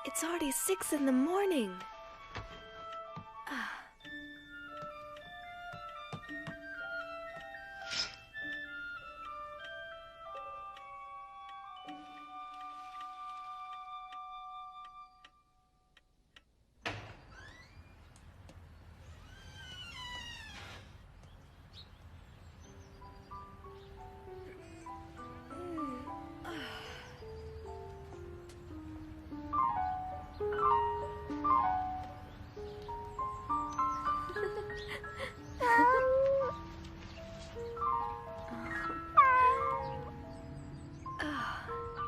It's already 6 in the morning.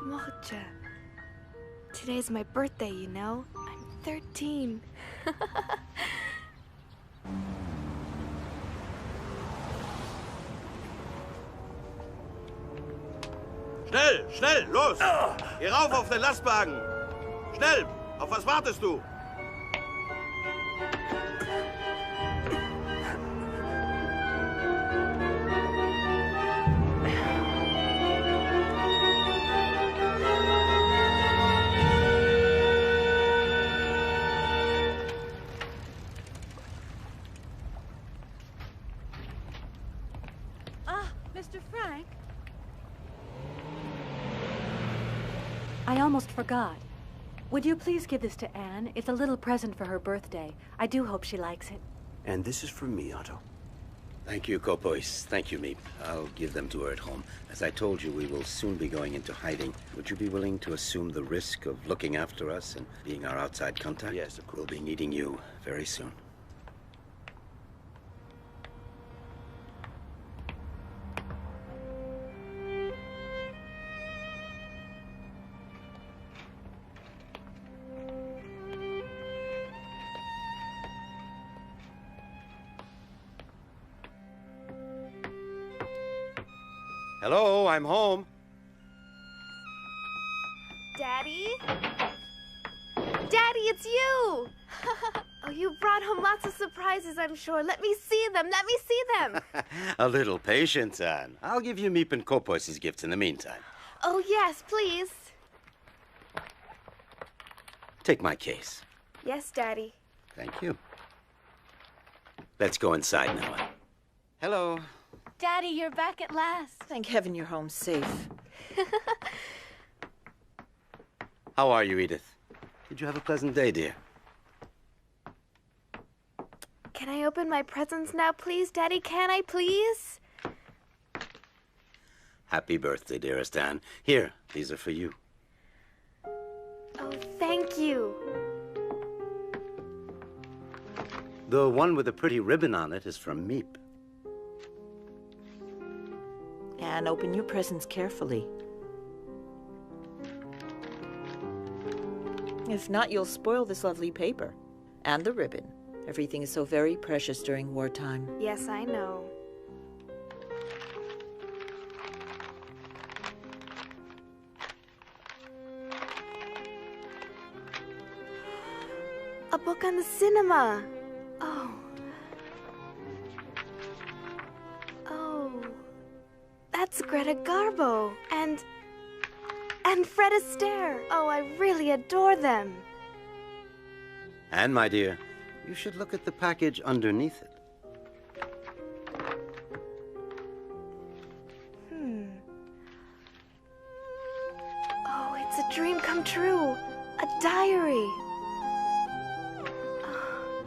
Mocha. Today's my birthday, you know? I'm 13. Schnell, schnell, los! Geh rauf auf den Lastwagen! Schnell! Auf was wartest du? Mr. Frank? I almost forgot. Would you please give this to Anne? It's a little present for her birthday. I do hope she likes it. And this is from me, Otto. Thank you, Kopois. Thank you, Meep. I'll give them to her at home. As I told you, we will soon be going into hiding. Would you be willing to assume the risk of looking after us and being our outside contact? Yes, of course. We'll be needing you very soon. Hello, I'm home. Daddy? Daddy, it's you! Oh, you brought home lots of surprises, I'm sure. Let me see them. Let me see them. A little patience, Anne. I'll give you Meep and Kopois' gifts in the meantime. Oh, yes, please. Take my case. Yes, Daddy. Thank you. Let's go inside now, Anne. Hello. Daddy, you're back at last. Thank heaven you're home safe. How are you, Edith? Did you have a pleasant day, dear? Can I open my presents now, please, Daddy? Can I, please? Happy birthday, dearest Anne. Here, these are for you. Oh, thank you. The one with the pretty ribbon on it is from Meep. And open your presents carefully. If not, you'll spoil this lovely paper. And the ribbon. Everything is so very precious during wartime. Yes, I know. A book on the cinema. Oh. Oh. That's Greta Garbo. And Fred Astaire. Oh, I really adore them. And, my dear, you should look at the package underneath it. Oh, it's a dream come true. A diary. Oh,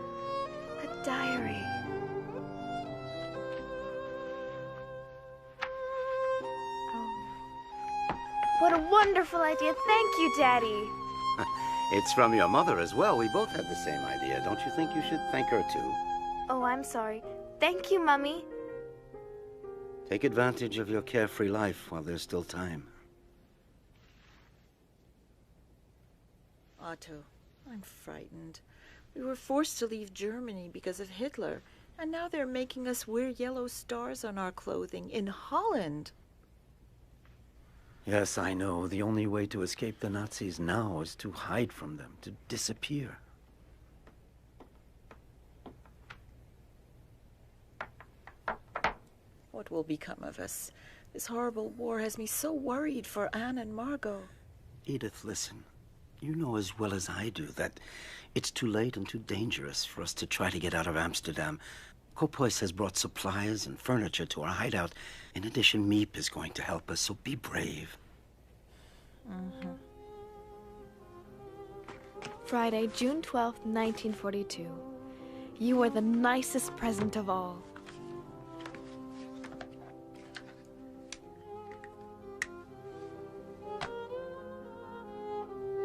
a diary. Oh. What a wonderful idea. Thank you, Daddy. It's from your mother as well. We both had the same idea. Don't you think you should thank her, too? Oh, I'm sorry. Thank you, Mummy. Take advantage of your carefree life while there's still time. Otto, I'm frightened. We were forced to leave Germany because of Hitler, and now they're making us wear yellow stars on our clothing in Holland. Yes, I know. The only way to escape the Nazis now is to hide from them, to disappear. What will become of us? This horrible war has me so worried for Anne and Margot. Edith, listen. You know as well as I do that it's too late and too dangerous for us to try to get out of Amsterdam. Kopois has brought supplies and furniture to our hideout. In addition, Miep is going to help us, so be brave. Mm-hmm. Friday, June 12th, 1942. You are the nicest present of all.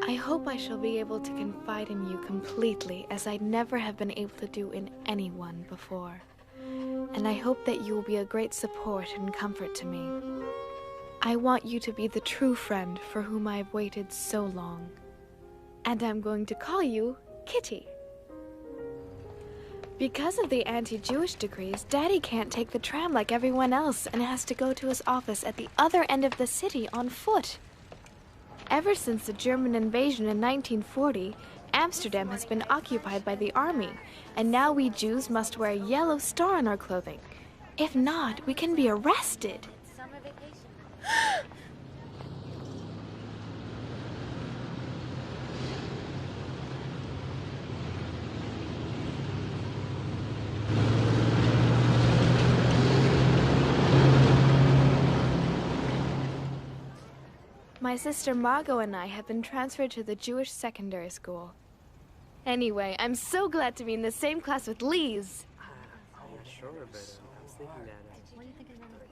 I hope I shall be able to confide in you completely, as I never have been able to do in anyone before. And I hope that you will be a great support and comfort to me. I want you to be the true friend for whom I have waited so long. And I'm going to call you Kitty. Because of the anti-Jewish decrees, Daddy can't take the tram like everyone else and has to go to his office at the other end of the city on foot. Ever since the German invasion in 1940, Amsterdam has been occupied by the army, and now we Jews must wear a yellow star on our clothing. If not, we can be arrested. Summer vacation. My sister Margot and I have been transferred to the Jewish secondary school. Anyway, I'm so glad to be in the same class with Lise.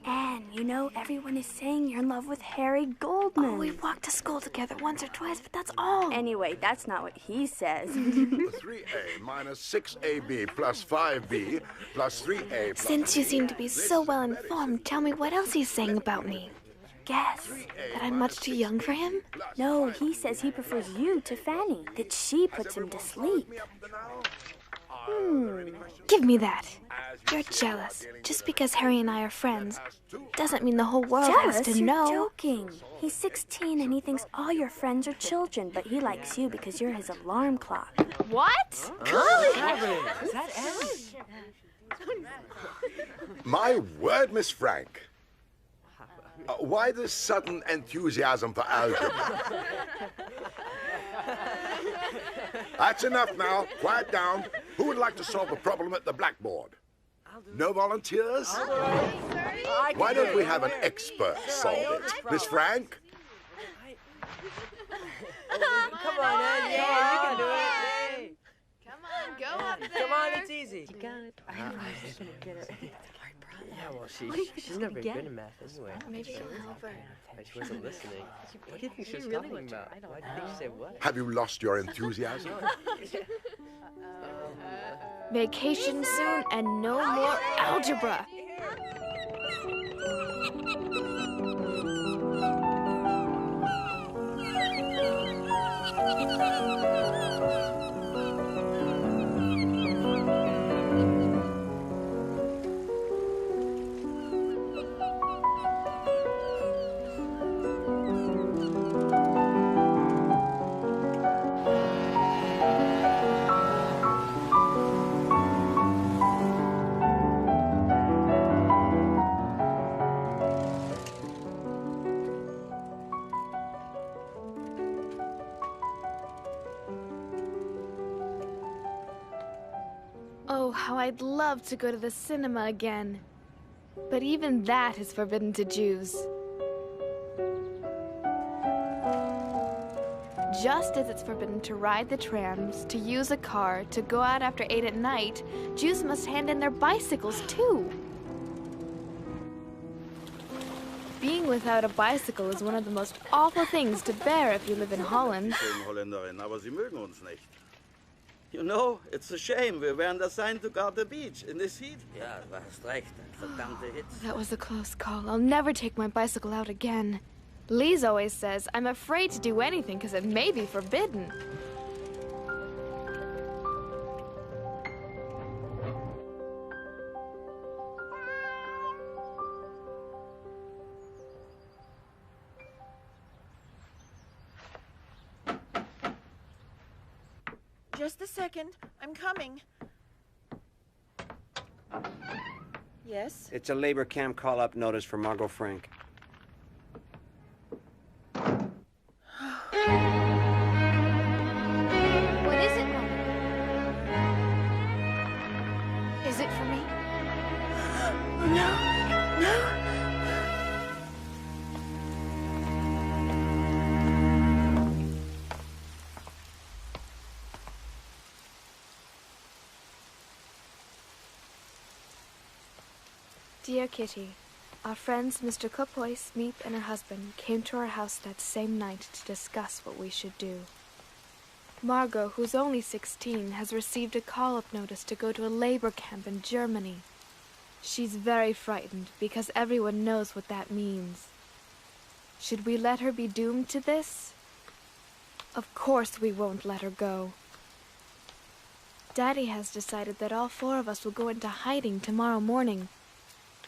Anne, you know, everyone is saying you're in love with Harry Goldman. Oh, we walked to school together once or twice, but that's all. Anyway, that's not what he says. 3A minus 6AB plus 5B plus 3A plus... Since you seem to be so well informed, tell me what else he's saying about me. Guess that I'm much too young for him? No, he says he prefers you to Fanny, that she puts him to sleep. Give me that. You're jealous. Just because Harry and I are friends doesn't mean the whole world has Jealous? to You're know. joking. He's 16 and he thinks all your friends are children, but he likes you because you're his alarm clock. What? My word, Miss Frank. Why this sudden enthusiasm for algebra? That's enough now. Quiet down. Who would like to solve a problem at the blackboard? No volunteers? Why don't we have an expert solve it? Miss Frank? Come on, Ed. Yeah, you can do it. Come on, go up there. Come on, it's easy. You got it. I know she's gonna get it. Yeah, well, she's never good in math anyway. Maybe you'll help her. But she wasn't listening. What do you think she was talking about? Why do you think she said what? Have you lost your enthusiasm? Vacation soon and no more algebra. Oh, how I'd love to go to the cinema again. But even that is forbidden to Jews. Just as it's forbidden to ride the trams, to use a car, to go out after 8 at night, Jews must hand in their bicycles too. Being without a bicycle is one of the most awful things to bear if you live in Holland. Schöne Holländerin, aber sie mögen uns nicht. You know, it's a shame. We weren't assigned to guard the beach in this heat. Ja, du hast recht. Verdammte Hitze. That was a close call. I'll never take my bicycle out again. Lise always says I'm afraid to do anything because it may be forbidden. Just a second. I'm coming. Yes? It's a labor camp call-up notice for Margot Frank. Is it for me? No, no. Dear Kitty, our friends Mr. Copois, Meep, and her husband came to our house that same night to discuss what we should do. Margot, who's only 16, has received a call-up notice to go to a labor camp in Germany. She's very frightened because everyone knows what that means. Should we let her be doomed to this? Of course we won't let her go. Daddy has decided that all 4 of us will go into hiding tomorrow morning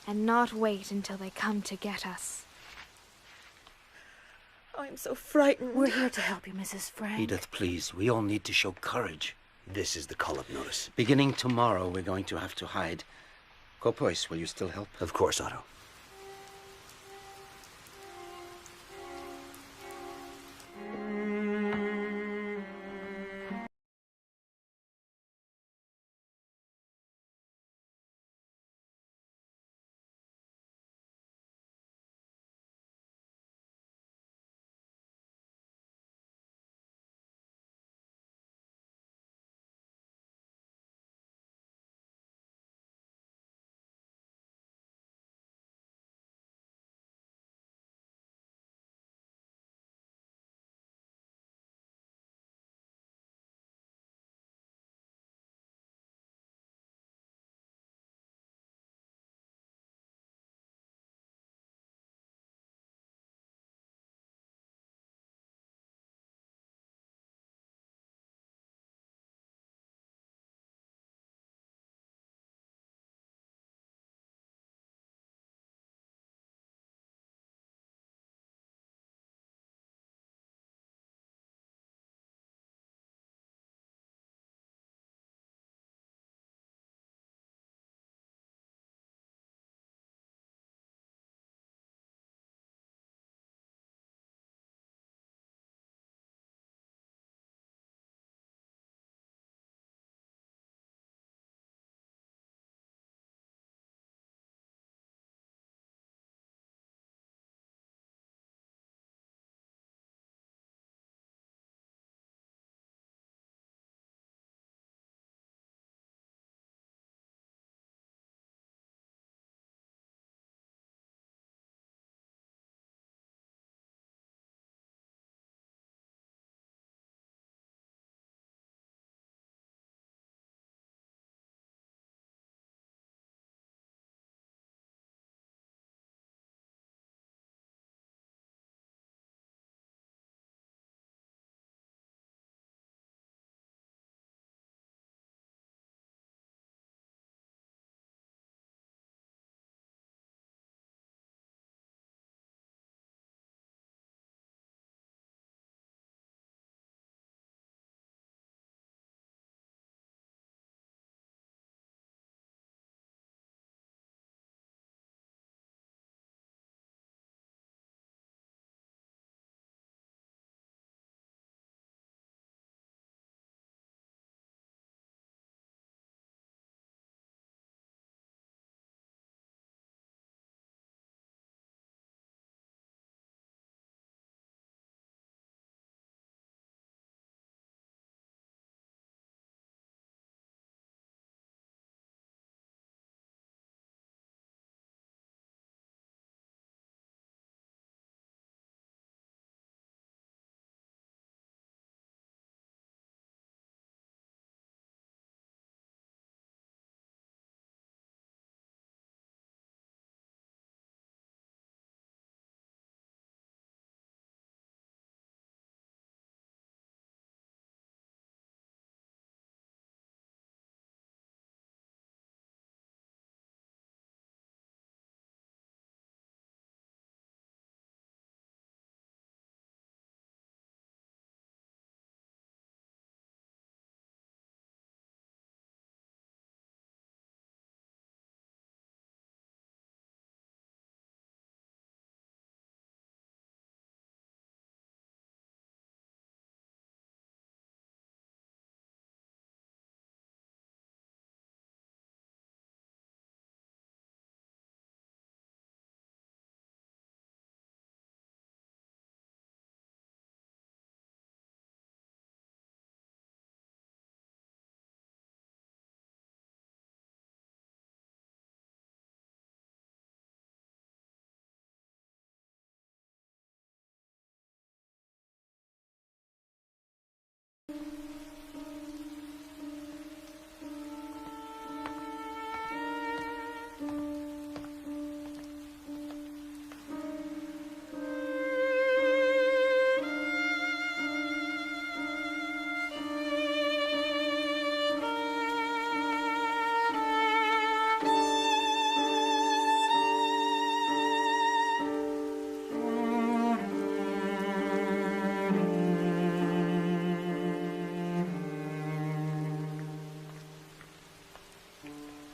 and not wait until they come to get us. I'm so frightened. We're here to help you, Mrs. Frank. Edith, please. We all need to show courage. This is the call-up notice. Beginning tomorrow, we're going to have to hide. Copois, will you still help? Of course, Otto.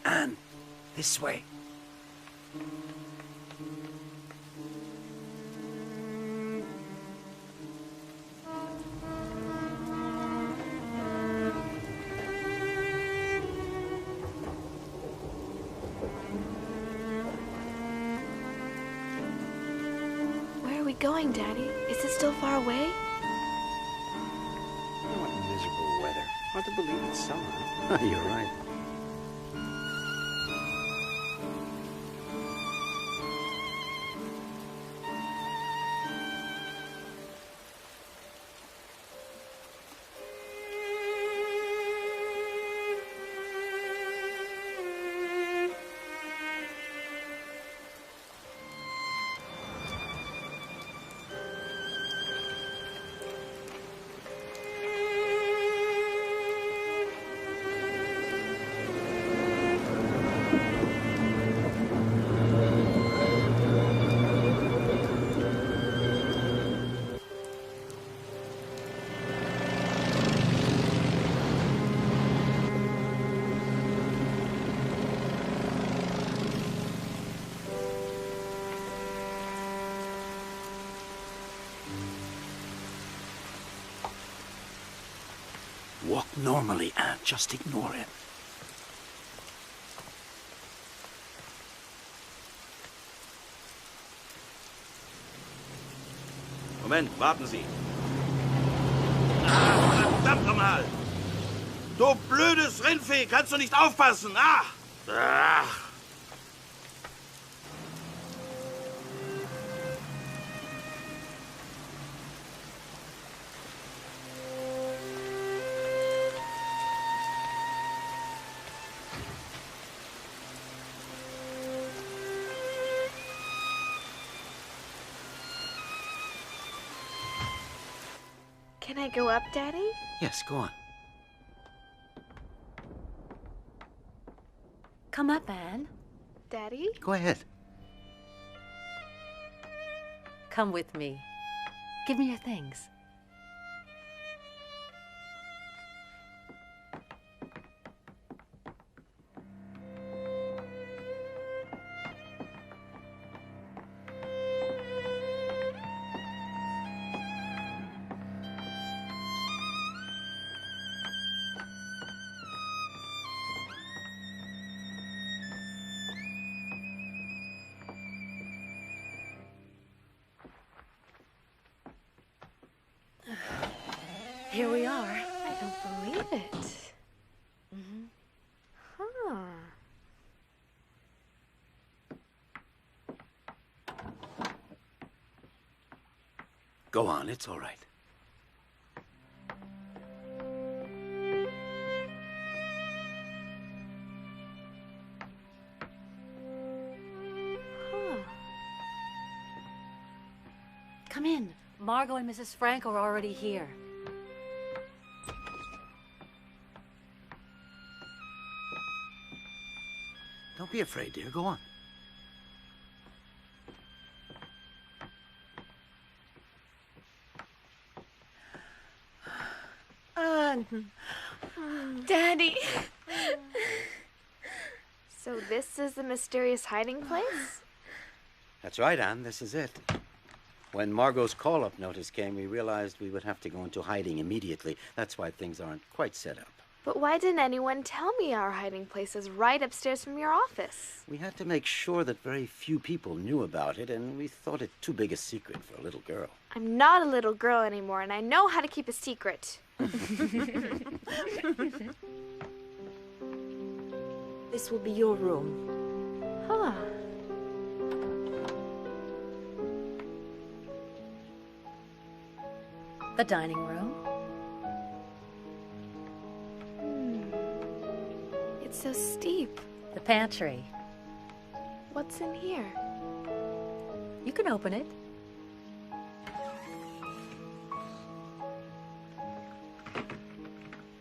Anne, this way. Where are we going, Daddy? Is it still far away? What miserable weather. Hard to believe it's summer. You're right. Walk normally, Anne. Just ignore it. Moment, warten Sie. Ah, verdammt nochmal! Du blödes Rindvieh, kannst du nicht aufpassen? Ah! Ach! Can I go up, Daddy? Yes, go on. Come up, Anne. Daddy? Go ahead. Come with me. Give me your things. Here we are. I don't believe it. Huh. Go on, it's all right. Huh. Come in. Margot and Mrs. Frank are already here. Don't be afraid, dear. Go on. Daddy! So this is the mysterious hiding place? That's right, Anne. This is it. When Margot's call-up notice came, we realized we would have to go into hiding immediately. That's why things aren't quite set up. But why didn't anyone tell me our hiding place is right upstairs from your office? We had to make sure that very few people knew about it, and we thought it too big a secret for a little girl. I'm not a little girl anymore, and I know how to keep a secret. This will be your room. Huh. The dining room. so steep. The pantry. What's in here? You can open it.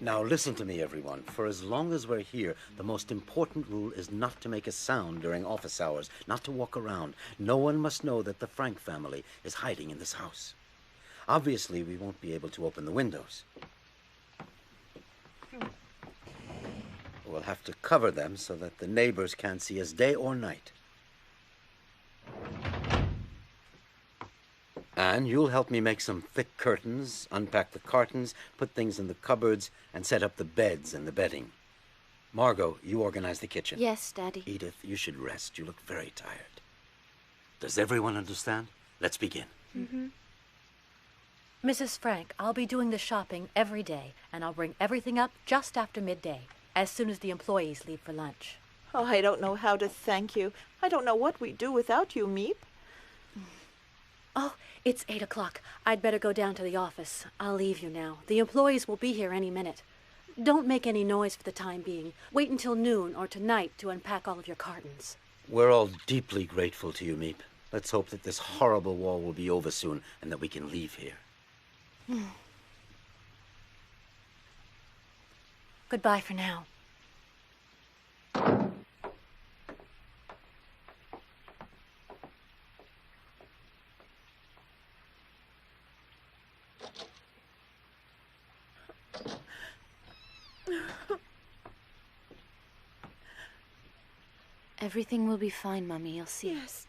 Now listen to me, everyone. For as long as we're here, the most important rule is not to make a sound during office hours, not to walk around. No one must know that the Frank family is hiding in this house. Obviously, we won't be able to open the windows. We'll have to cover them so that the neighbors can't see us day or night. And you'll help me make some thick curtains, unpack the cartons, put things in the cupboards, and set up the beds and the bedding. Margot, you organize the kitchen. Yes, Daddy. Edith, you should rest. You look very tired. Does everyone understand? Let's begin. Mm-hmm. Mrs. Frank, I'll be doing the shopping every day, and I'll bring everything up just after midday, as soon as the employees leave for lunch. Oh, I don't know how to thank you. I don't know what we'd do without you, Meep. Oh, it's 8 o'clock. I'd better go down to the office. I'll leave you now. The employees will be here any minute. Don't make any noise for the time being. Wait until noon or tonight to unpack all of your cartons. We're all deeply grateful to you, Meep. Let's hope that this horrible war will be over soon and that we can leave here. Goodbye for now. Everything will be fine, Mommy. You'll see. Yes.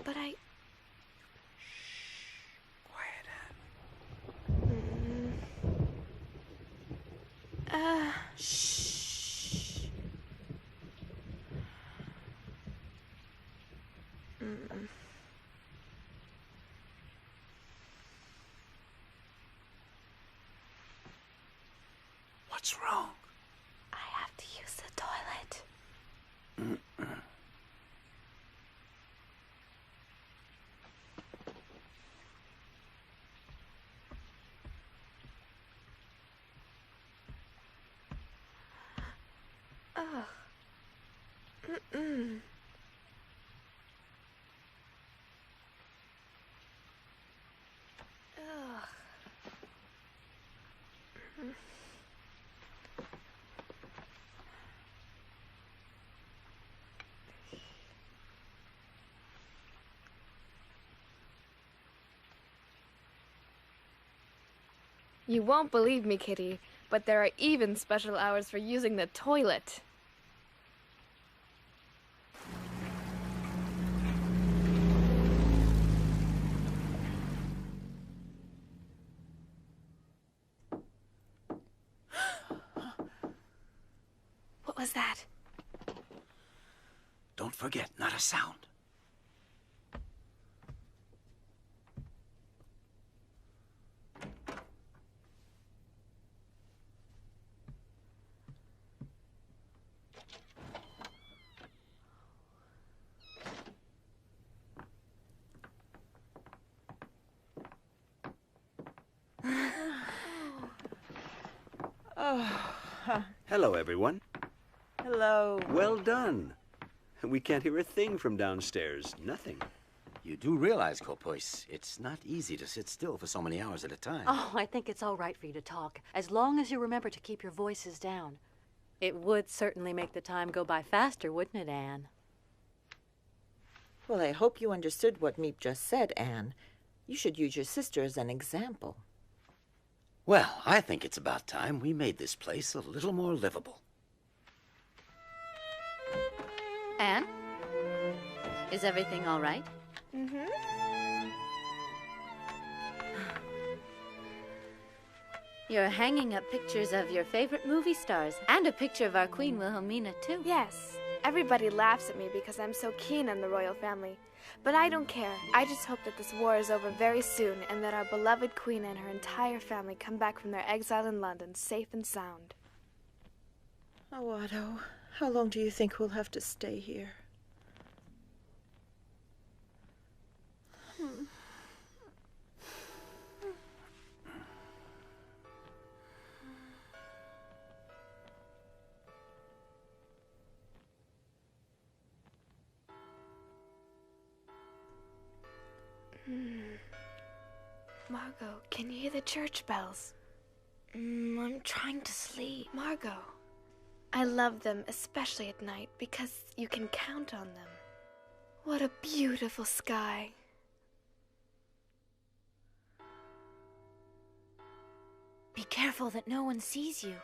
But I... Quiet, Anne. Shh. What's wrong? I have to use the toilet. Ugh. Mm-mm. Ugh. You won't believe me, Kitty, but there are even special hours for using the toilet. What was that? Don't forget, not a sound. Hello, everyone. Hello. Well done. We can't hear a thing from downstairs. Nothing. You do realize, Kopois, it's not easy to sit still for so many hours at a time. Oh, I think it's all right for you to talk, as long as you remember to keep your voices down. It would certainly make the time go by faster, wouldn't it, Anne? Well, I hope you understood what Meep just said, Anne. You should use your sister as an example. Well, I think it's about time we made this place a little more livable. Anne? Is everything all right? Mm-hmm. You're hanging up pictures of your favorite movie stars and a picture of our Queen Wilhelmina, too. Yes. Everybody laughs at me because I'm so keen on the royal family. But I don't care. I just hope that this war is over very soon and that our beloved queen and her entire family come back from their exile in London safe and sound. Oh, Otto, how long do you think we'll have to stay here? Margot, can you hear the church bells? I'm trying to sleep. Margot, I love them, especially at night, because you can count on them. What a beautiful sky. Be careful that no one sees you.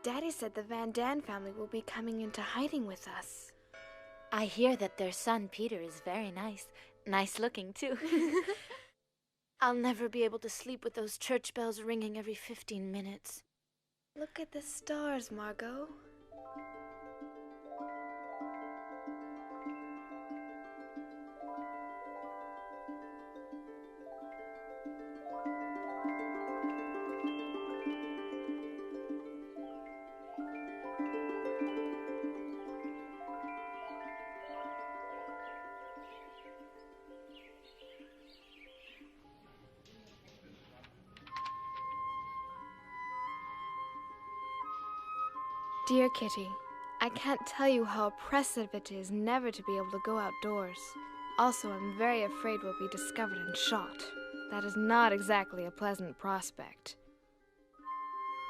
Daddy said the Van Daan family will be coming into hiding with us. I hear that their son Peter is very nice. Nice looking, too. I'll never be able to sleep with those church bells ringing every 15 minutes. Look at the stars, Margot. Dear Kitty, I can't tell you how oppressive it is never to be able to go outdoors. Also, I'm very afraid we'll be discovered and shot. That is not exactly a pleasant prospect.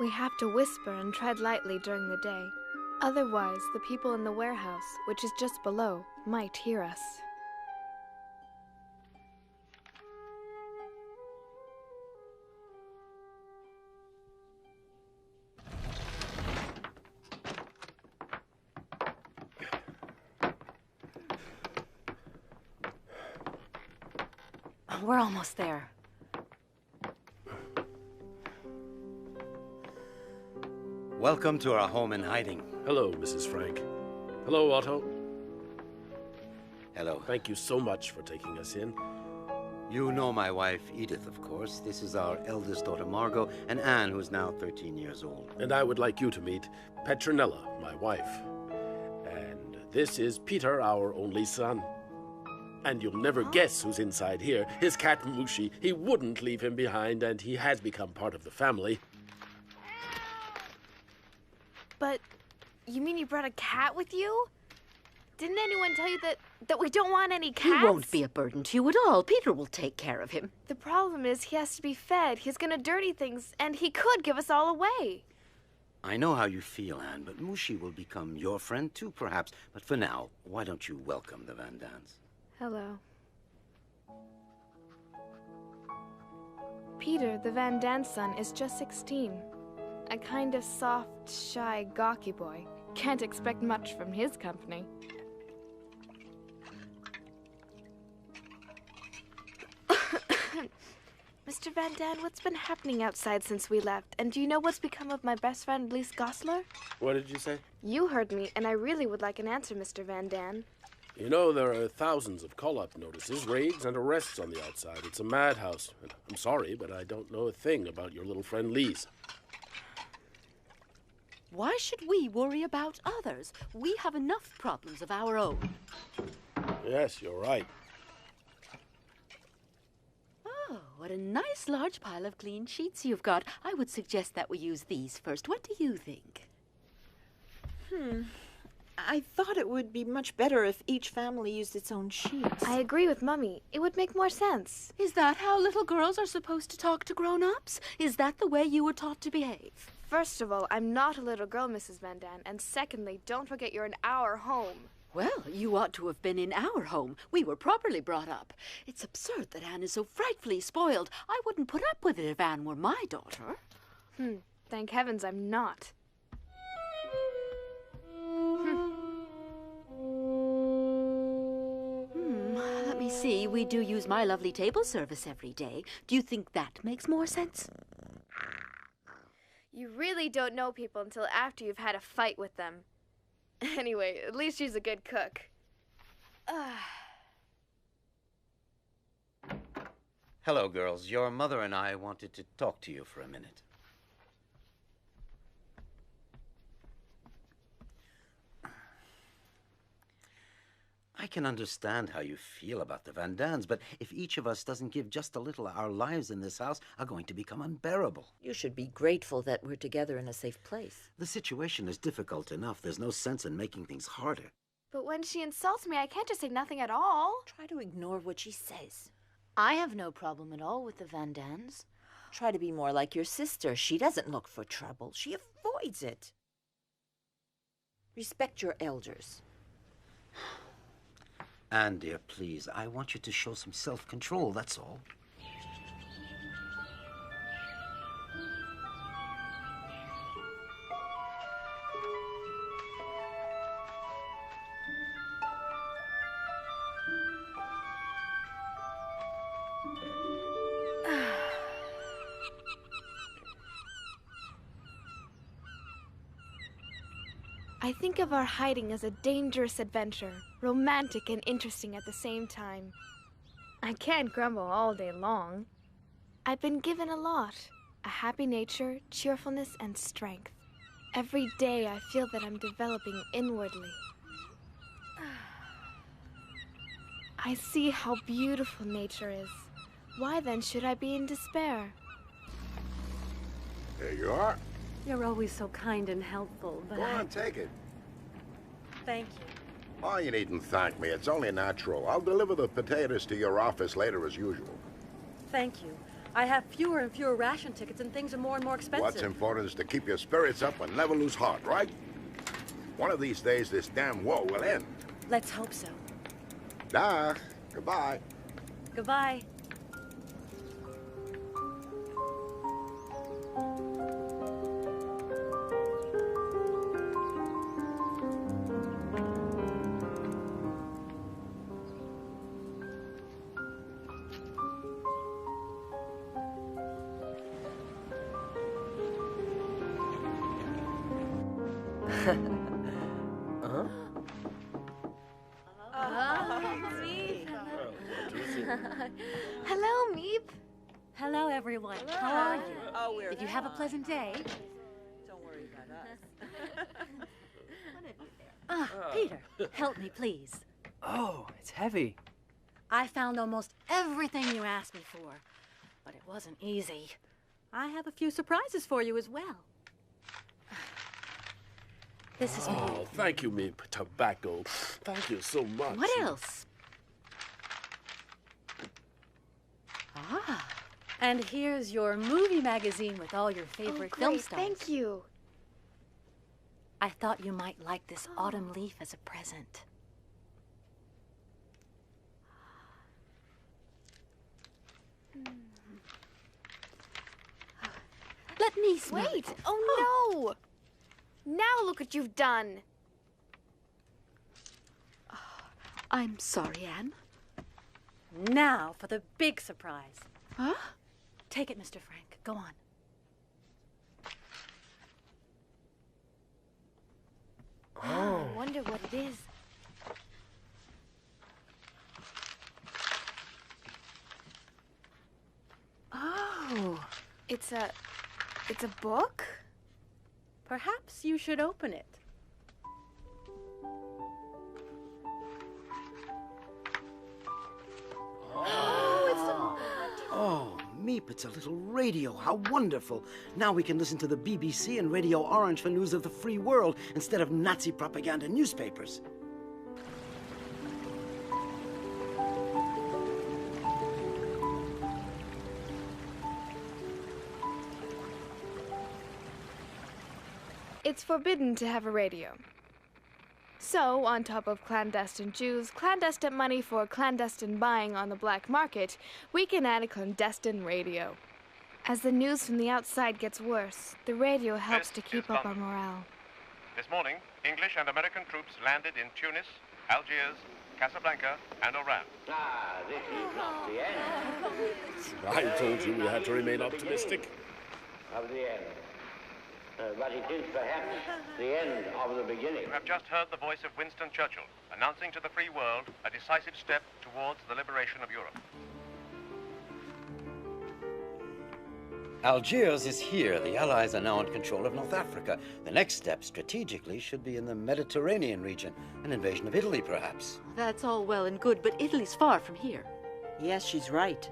We have to whisper and tread lightly during the day. Otherwise, the people in the warehouse, which is just below, might hear us. We're almost there. Welcome to our home in hiding. Hello, Mrs. Frank. Hello, Otto. Hello. Thank you so much for taking us in. You know my wife, Edith, of course. This is our eldest daughter, Margot, and Anne, who's now 13 years old. And I would like you to meet Petronella, my wife. And this is Peter, our only son. And you'll never guess who's inside here. His cat, Mushi. He wouldn't leave him behind, and he has become part of the family. But you mean you brought a cat with you? Didn't anyone tell you that we don't want any cats? He won't be a burden to you at all. Peter will take care of him. The problem is he has to be fed. He's gonna dirty things, and he could give us all away. I know how you feel, Anne, but Mushi will become your friend too, perhaps. But for now, why don't you welcome the Van Daans? Hello. Peter, the Van Daan son, is just 16. A kind of soft, shy, gawky boy. Can't expect much from his company. Mr. Van Daan, what's been happening outside since we left? And do you know what's become of my best friend, Lise Goslar? What did you say? You heard me, and I really would like an answer, Mr. Van Daan. You know, there are thousands of call-up notices, raids, and arrests on the outside. It's a madhouse. And I'm sorry, but I don't know a thing about your little friend Lise. Why should we worry about others? We have enough problems of our own. Yes, you're right. Oh, what a nice large pile of clean sheets you've got. I would suggest that we use these first. What do you think? I thought it would be much better if each family used its own sheets. I agree with Mummy. It would make more sense. Is that how little girls are supposed to talk to grown-ups? Is that the way you were taught to behave? First of all, I'm not a little girl, Mrs. Van Daan. And secondly, don't forget you're in our home. Well, you ought to have been in our home. We were properly brought up. It's absurd that Anne is so frightfully spoiled. I wouldn't put up with it if Anne were my daughter. Thank heavens I'm not. Let me see. We do use My Lovely Table service every day. Do you think that makes more sense? You really don't know people until after you've had a fight with them. Anyway, at least she's a good cook. Hello, girls. Your mother and I wanted to talk to you for a minute. I can understand how you feel about the Van Dans, but if each of us doesn't give just a little, our lives in this house are going to become unbearable. You should be grateful that we're together in a safe place. The situation is difficult enough. There's no sense in making things harder. But when she insults me, I can't just say nothing at all. Try to ignore what she says. I have no problem at all with the Van Dans. Try to be more like your sister. She doesn't look for trouble. She avoids it. Respect your elders. Anne, dear, please, I want you to show some self-control, that's all. I think of our hiding as a dangerous adventure, romantic and interesting at the same time. I can't grumble all day long. I've been given a lot. A happy nature, cheerfulness, and strength. Every day I feel that I'm developing inwardly. I see how beautiful nature is. Why then should I be in despair? There you are. You're always so kind and helpful, but Go on, take it. Thank you. Oh, you needn't thank me. It's only natural. I'll deliver the potatoes to your office later as usual. Thank you. I have fewer and fewer ration tickets and things are more and more expensive. What's important is to keep your spirits up and never lose heart, right? One of these days, this damn war will end. Let's hope so. Dag. Goodbye. Goodbye. Hello, Meep. Hello, everyone. How are you? Oh, we're Did you have a pleasant day? Don't worry about us. Peter, help me, please. Oh, it's heavy. I found almost everything you asked me for, but it wasn't easy. I have a few surprises for you as well. This is Oh, thank you, Meep. Tobacco. Thank you so much. What else? And here's your movie magazine with all your favorite film Great, stars. thank you. I thought you might like this autumn leaf as a present. Let me smell Wait! it. Oh no! Now look what you've done. I'm sorry, Anne. Now for the big surprise. Huh? Take it, Mr. Frank. Go on. I wonder what it is. Oh. It's a book? Perhaps you should open it. Oh, Meep, it's a little radio. How wonderful. Now we can listen to the BBC and Radio Orange for news of the free world instead of Nazi propaganda newspapers. It's forbidden to have a radio. So, on top of clandestine Jews, clandestine money for clandestine buying on the black market, we can add a clandestine radio. As the news from the outside gets worse, the radio helps to This keep is up our London. morale. This morning, English and American troops landed in Tunis, Algiers, Casablanca, and Oran. This is not the end I told you we had to remain optimistic. of the end. But it is perhaps the end of the beginning. You have just heard the voice of Winston Churchill announcing to the free world a decisive step towards the liberation of Europe. Algiers is here. The Allies are now in control of North Africa. The next step, strategically, should be in the Mediterranean region. An invasion of Italy, perhaps. That's all well and good, but Italy's far from here. Yes, she's right.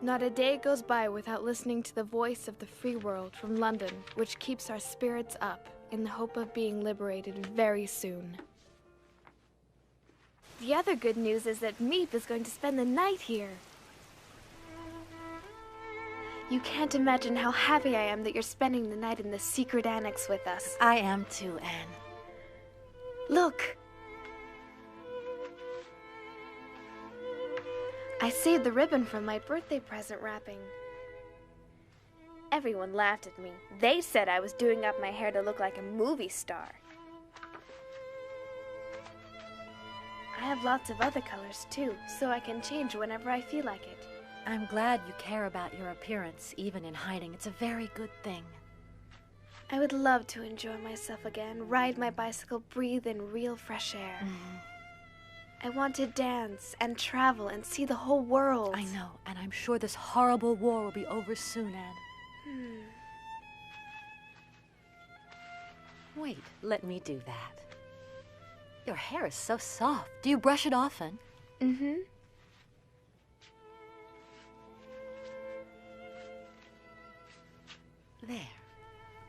Not a day goes by without listening to the voice of the free world from London, which keeps our spirits up in the hope of being liberated very soon. The other good news is that Meep is going to spend the night here. You can't imagine how happy I am that you're spending the night in the secret annex with us. I am too, Anne. Look! I saved the ribbon from my birthday present wrapping. Everyone laughed at me. They said I was doing up my hair to look like a movie star. I have lots of other colors too, so I can change whenever I feel like it. I'm glad you care about your appearance, even in hiding. It's a very good thing. I would love to enjoy myself again, ride my bicycle, breathe in real fresh air. I want to dance and travel and see the whole world. I know, and I'm sure this horrible war will be over soon, Anne. Wait, let me do that. Your hair is so soft. Do you brush it often? Mm-hmm. There.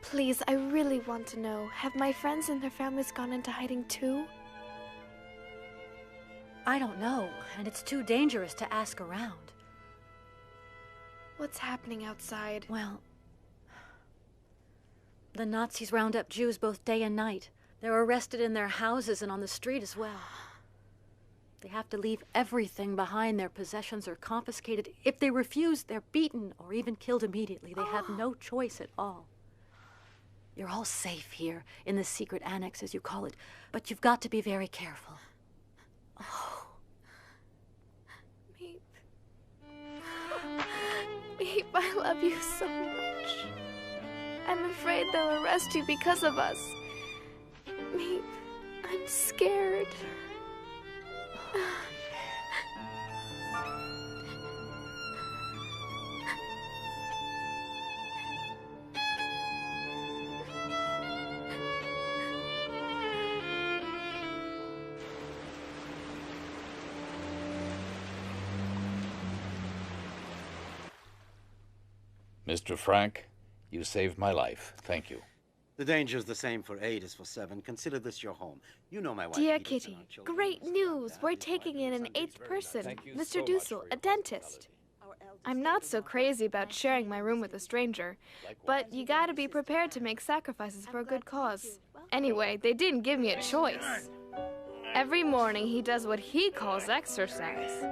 Please, I really want to know, have my friends and their families gone into hiding too? I don't know, and it's too dangerous to ask around. What's happening outside? Well, the Nazis round up Jews both day and night. They're arrested in their houses and on the street as well. They have to leave everything behind. Their possessions are confiscated. If they refuse, they're beaten or even killed immediately. They have no choice at all. You're all safe here, in the secret annex, as you call it, but you've got to be very careful. Oh. Meep. Meep, I love you so much. I'm afraid they'll arrest you because of us. Meep, I'm scared. Mr. Frank, you saved my life. Thank you. The danger's the same for 8 as for 7. Consider this your home. You know my wife. Dear Edith, and Kitty, our children. great news! We're taking in an 8th person, Mr. Dussel, a dentist. I'm not so crazy about sharing my room with a stranger, but you gotta be prepared to make sacrifices for a good cause. Anyway, they didn't give me a choice. Every morning he does what he calls exercise.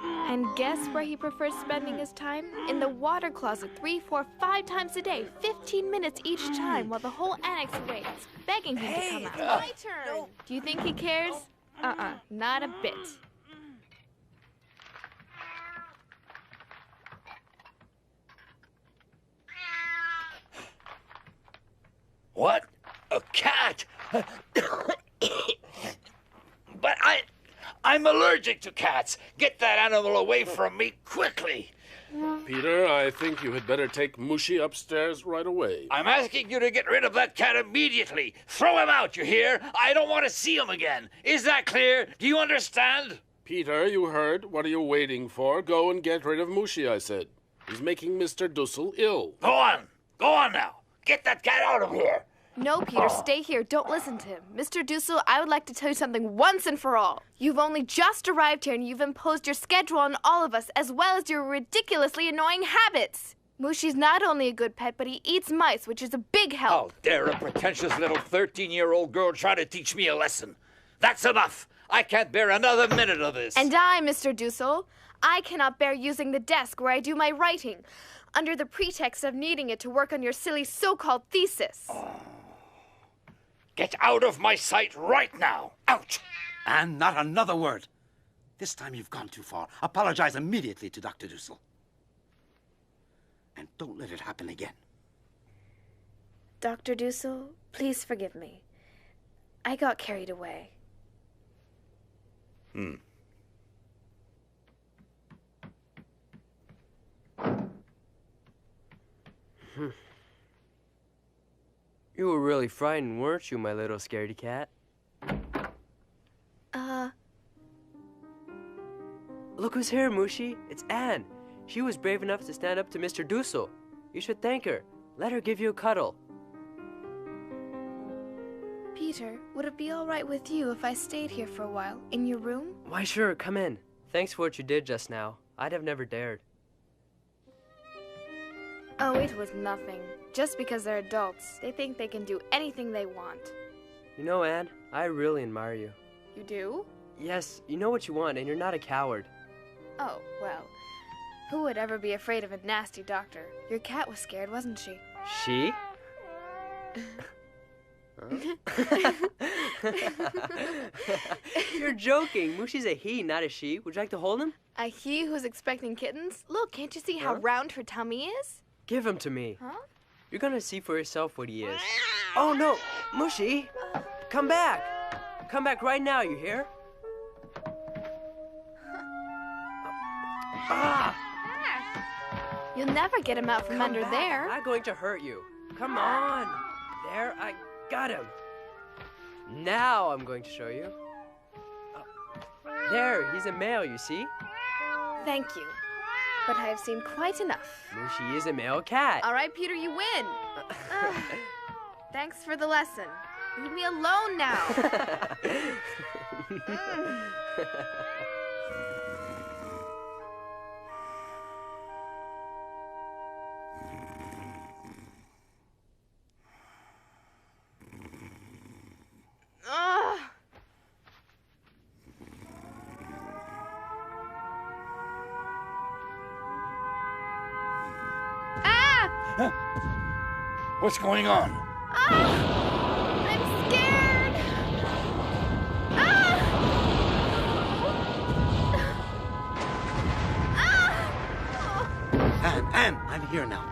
And guess where he prefers spending his time? In the water closet 3, 4, 5 times a day, 15 minutes each time, while the whole annex waits, begging him to come out. My turn. Do you think he cares? Not a bit. What? A cat? But I'm allergic to cats. Get that animal away from me quickly. Peter, I think you had better take Mushi upstairs right away. I'm asking you to get rid of that cat immediately. Throw him out, you hear? I don't want to see him again. Is that clear? Do you understand? Peter, you heard. What are you waiting for? Go and get rid of Mushi, I said. He's making Mr. Dussel ill. Go on. Go on now. Get that cat out of here. No, Peter, stay here. Don't listen to him. Mr. Dussel, I would like to tell you something once and for all. You've only just arrived here and you've imposed your schedule on all of us, as well as your ridiculously annoying habits. Mushi's not only a good pet, but he eats mice, which is a big help. How dare a pretentious little 13-year-old girl try to teach me a lesson? That's enough. I can't bear another minute of this. And I, Mr. Dussel, I cannot bear using the desk where I do my writing, under the pretext of needing it to work on your silly so-called thesis. Get out of my sight right now! Out! And not another word. This time you've gone too far. Apologize immediately to Dr. Dussel. And don't let it happen again. Dr. Dussel, please forgive me. I got carried away. You were really frightened, weren't you, my little scaredy cat? Look who's here, Mushi. It's Anne. She was brave enough to stand up to Mr. Dussel. You should thank her. Let her give you a cuddle. Peter, would it be all right with you if I stayed here for a while, in your room? Why, sure, come in. Thanks for what you did just now. I'd have never dared. Oh, it was nothing. Just because they're adults, they think they can do anything they want. You know, Anne, I really admire you. You do? Yes, you know what you want, and you're not a coward. Oh, well, who would ever be afraid of a nasty doctor? Your cat was scared, wasn't she? She? You're joking. Mushi's a he, not a she. Would you like to hold him? A he who's expecting kittens? Look, can't you see how round her tummy is? Give him to me. Huh? You're gonna see for yourself what he is. Oh, no! Mushi! Come back! Come back right now, you hear? You'll never get him out from Come under back. there. I'm not going to hurt you. Come on. There, I got him. Now I'm going to show you. There, he's a male, you see? Thank you. But I have seen quite enough. Mushi is a male cat. All right, Peter, you win. Thanks for the lesson. Leave me alone now. What's going on? I'm scared. Anne, I'm here now.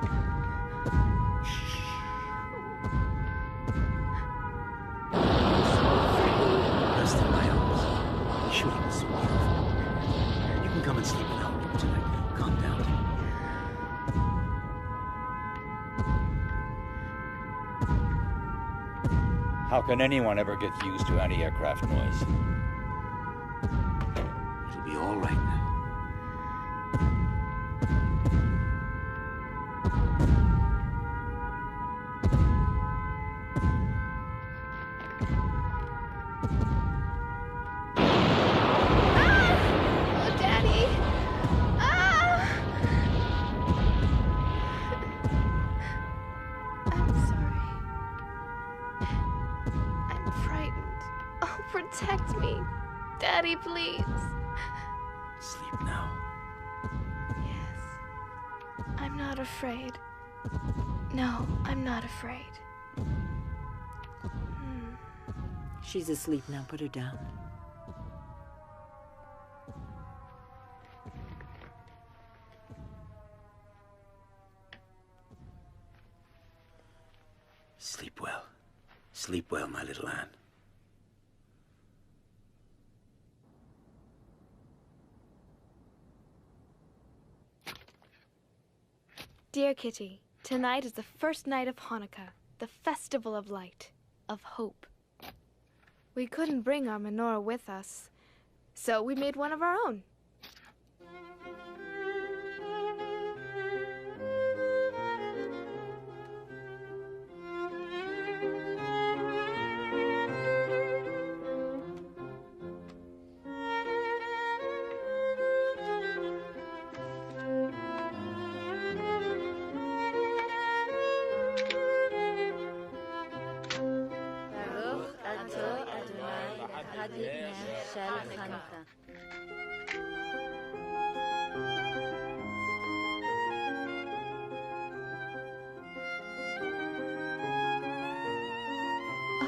Rest in my arms. The shooting was so beautiful. You can come and sleep in our room tonight. Calm down. How can anyone ever get used to anti-aircraft noise? It'll be all right now. Oh, Daddy. I'm sorry. I'm frightened. Oh, protect me. Daddy, please. Sleep now. Yes. I'm not afraid. No, I'm not afraid. She's asleep now. Put her down. Sleep well. Sleep well, my little Anne. Dear Kitty, tonight is the first night of Hanukkah, the festival of light, of hope. We couldn't bring our menorah with us, so we made one of our own.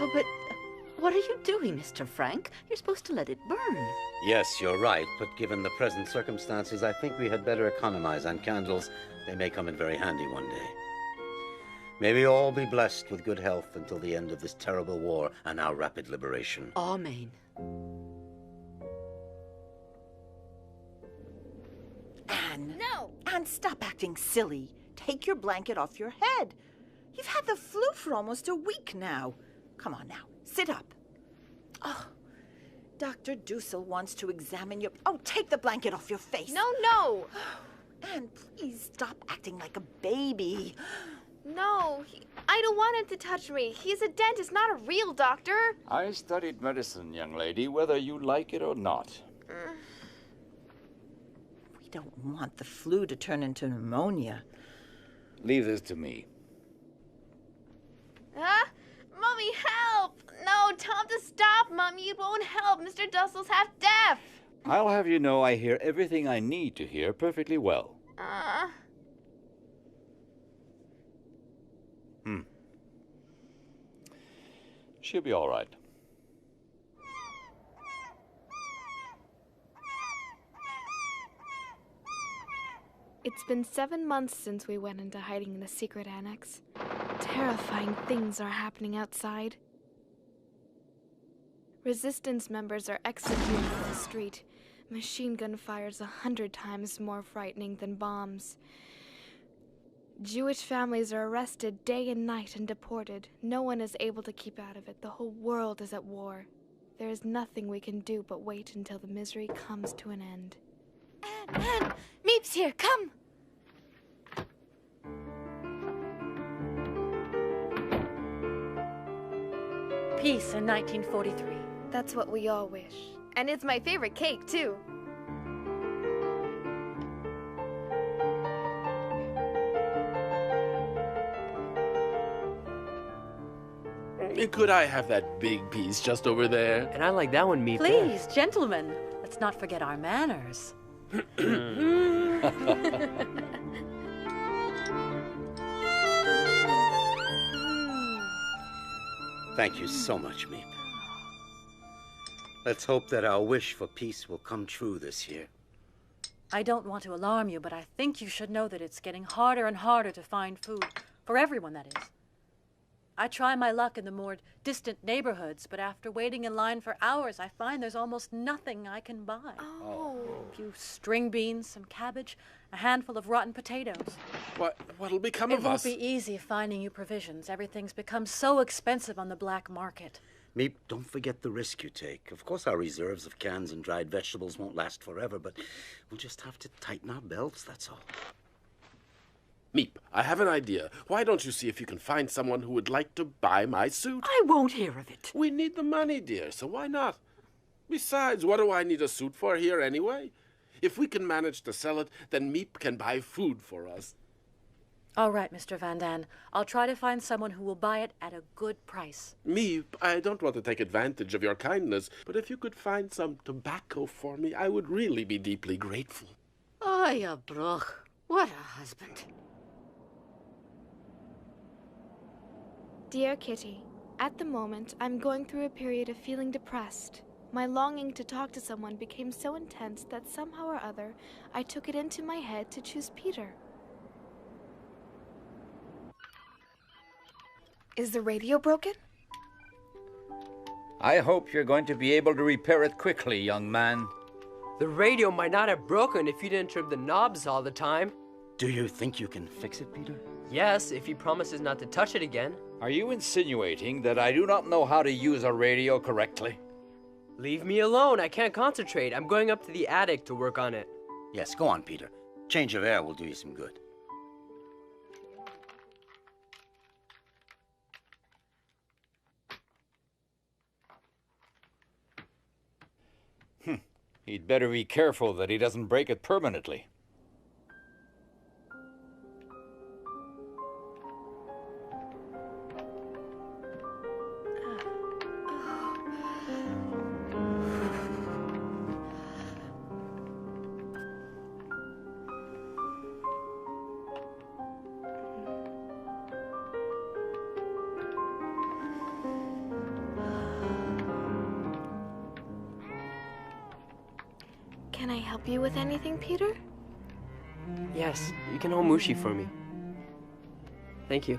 Oh, but what are you doing, Mr. Frank? You're supposed to let it burn. Yes, you're right, but given the present circumstances, I think we had better economize on candles. They may come in very handy one day. May we all be blessed with good health until the end of this terrible war and our rapid liberation. Amen. Anne. No! Anne, stop acting silly. Take your blanket off your head. You've had the flu for almost a week now. Come on now, sit up. Oh, Dr. Dussel wants to examine your... Oh, take the blanket off your face. No! Anne, please stop acting like a baby. No, I don't want him to touch me. He's a dentist, not a real doctor. I studied medicine, young lady, whether you like it or not. We don't want the flu to turn into pneumonia. Leave this to me. Mommy, help! No, tell him to stop, Mommy. It won't help. Mr. Dussel's half deaf. I'll have you know I hear everything I need to hear perfectly well. She'll be all right. It's been 7 months since we went into hiding in the secret annex. Terrifying things are happening outside. Resistance members are executed in the street. Machine gun fire's 100 times more frightening than bombs. Jewish families are arrested day and night and deported. No one is able to keep out of it. The whole world is at war. There is nothing we can do but wait until the misery comes to an end. Anne! Meep's here, come! Peace in 1943. That's what we all wish. And it's my favorite cake, too. Could I have that big piece just over there? And I like that one, Meep. Please, gentlemen, let's not forget our manners. Thank you so much, Meep. Let's hope that our wish for peace will come true this year. I don't want to alarm you, but I think you should know that it's getting harder and harder to find food. For everyone, that is. I try my luck in the more distant neighborhoods, but after waiting in line for hours, I find there's almost nothing I can buy. A few string beans, some cabbage, a handful of rotten potatoes. What'll become It of won't us? be easy finding you provisions. Everything's become so expensive on the black market. Meep, don't forget the risk you take. Of course, our reserves of cans and dried vegetables won't last forever, but we'll just have to tighten our belts, that's all. Meep, I have an idea. Why don't you see if you can find someone who would like to buy my suit? I won't hear of it. We need the money, dear, so why not? Besides, what do I need a suit for here anyway? If we can manage to sell it, then Meep can buy food for us. All right, Mr. Van Dan. I'll try to find someone who will buy it at a good price. Meep, I don't want to take advantage of your kindness, but if you could find some tobacco for me, I would really be deeply grateful. Oh, you broch. What a husband. Dear Kitty, at the moment, I'm going through a period of feeling depressed. My longing to talk to someone became so intense that somehow or other, I took it into my head to choose Peter. Is the radio broken? I hope you're going to be able to repair it quickly, young man. The radio might not have broken if you didn't trim the knobs all the time. Do you think you can fix it, Peter? Yes, if he promises not to touch it again. Are you insinuating that I do not know how to use a radio correctly? Leave me alone. I can't concentrate. I'm going up to the attic to work on it. Yes, go on, Peter. Change of air will do you some good. He'd better be careful that he doesn't break it permanently. I help you with anything, Peter? Yes, you can hold Mushi for me. Thank you.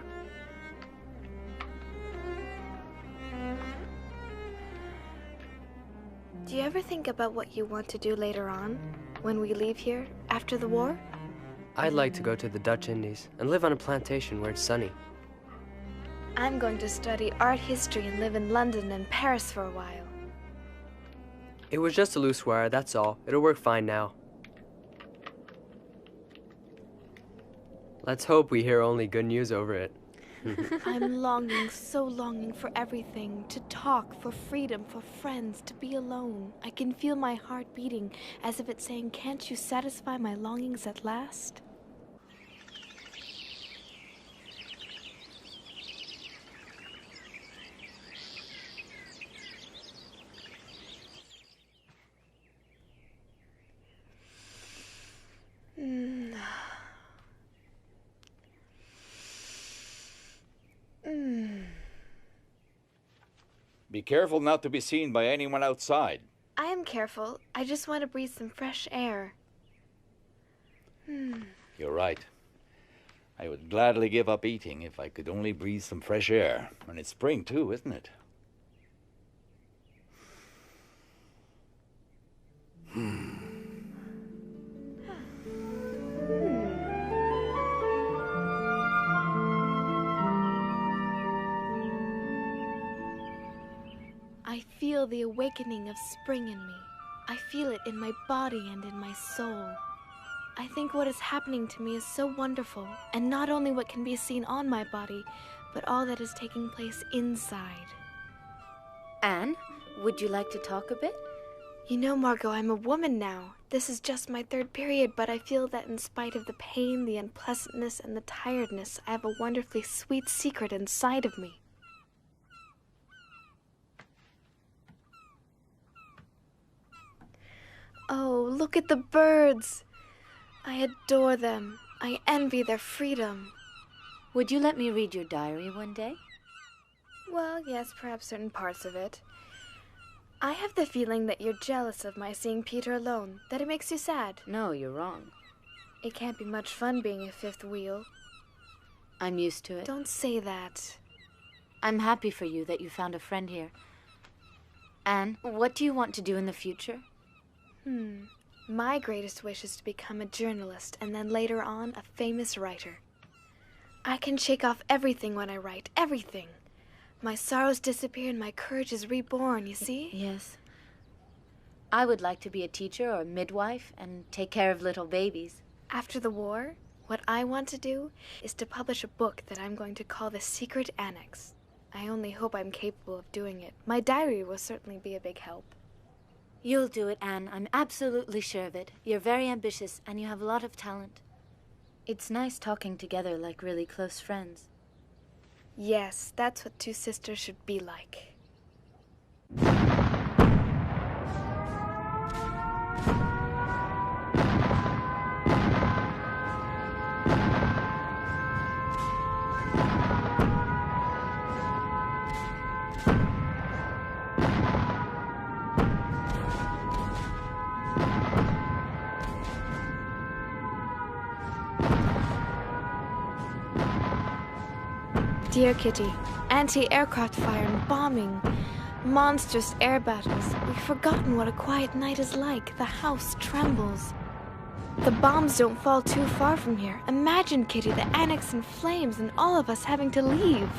Do you ever think about what you want to do later on, when we leave here, after the war? I'd like to go to the Dutch Indies and live on a plantation where it's sunny. I'm going to study art history and live in London and Paris for a while. It was just a loose wire, that's all. It'll work fine now. Let's hope we hear only good news over it. I'm longing, so longing for everything. To talk, for freedom, for friends, to be alone. I can feel my heart beating, as if it's saying, "Can't you satisfy my longings at last?" Be careful not to be seen by anyone outside. I am careful. I just want to breathe some fresh air. You're right. I would gladly give up eating if I could only breathe some fresh air. And it's spring too, isn't it? I feel the awakening of spring in me. I feel it in my body and in my soul. I think what is happening to me is so wonderful, and not only what can be seen on my body, but all that is taking place inside. Anne, would you like to talk a bit? You know, Margot, I'm a woman now. This is just my third period, but I feel that in spite of the pain, the unpleasantness, and the tiredness, I have a wonderfully sweet secret inside of me. Oh, look at the birds. I adore them. I envy their freedom. Would you let me read your diary one day? Well, yes, perhaps certain parts of it. I have the feeling that you're jealous of my seeing Peter alone, that it makes you sad. No, you're wrong. It can't be much fun being a fifth wheel. I'm used to it. Don't say that. I'm happy for you that you found a friend here. Anne, what do you want to do in the future? My greatest wish is to become a journalist and then later on a famous writer. I can shake off everything when I write, everything. My sorrows disappear and my courage is reborn, you see? Yes. I would like to be a teacher or a midwife and take care of little babies. After the war, what I want to do is to publish a book that I'm going to call The Secret Annex. I only hope I'm capable of doing it. My diary will certainly be a big help. You'll do it, Anne. I'm absolutely sure of it. You're very ambitious, and you have a lot of talent. It's nice talking together like really close friends. Yes, that's what two sisters should be like. Dear Kitty, anti-aircraft fire and bombing, monstrous air battles. We've forgotten what a quiet night is like. The house trembles. The bombs don't fall too far from here. Imagine, Kitty, the annex in flames and all of us having to leave.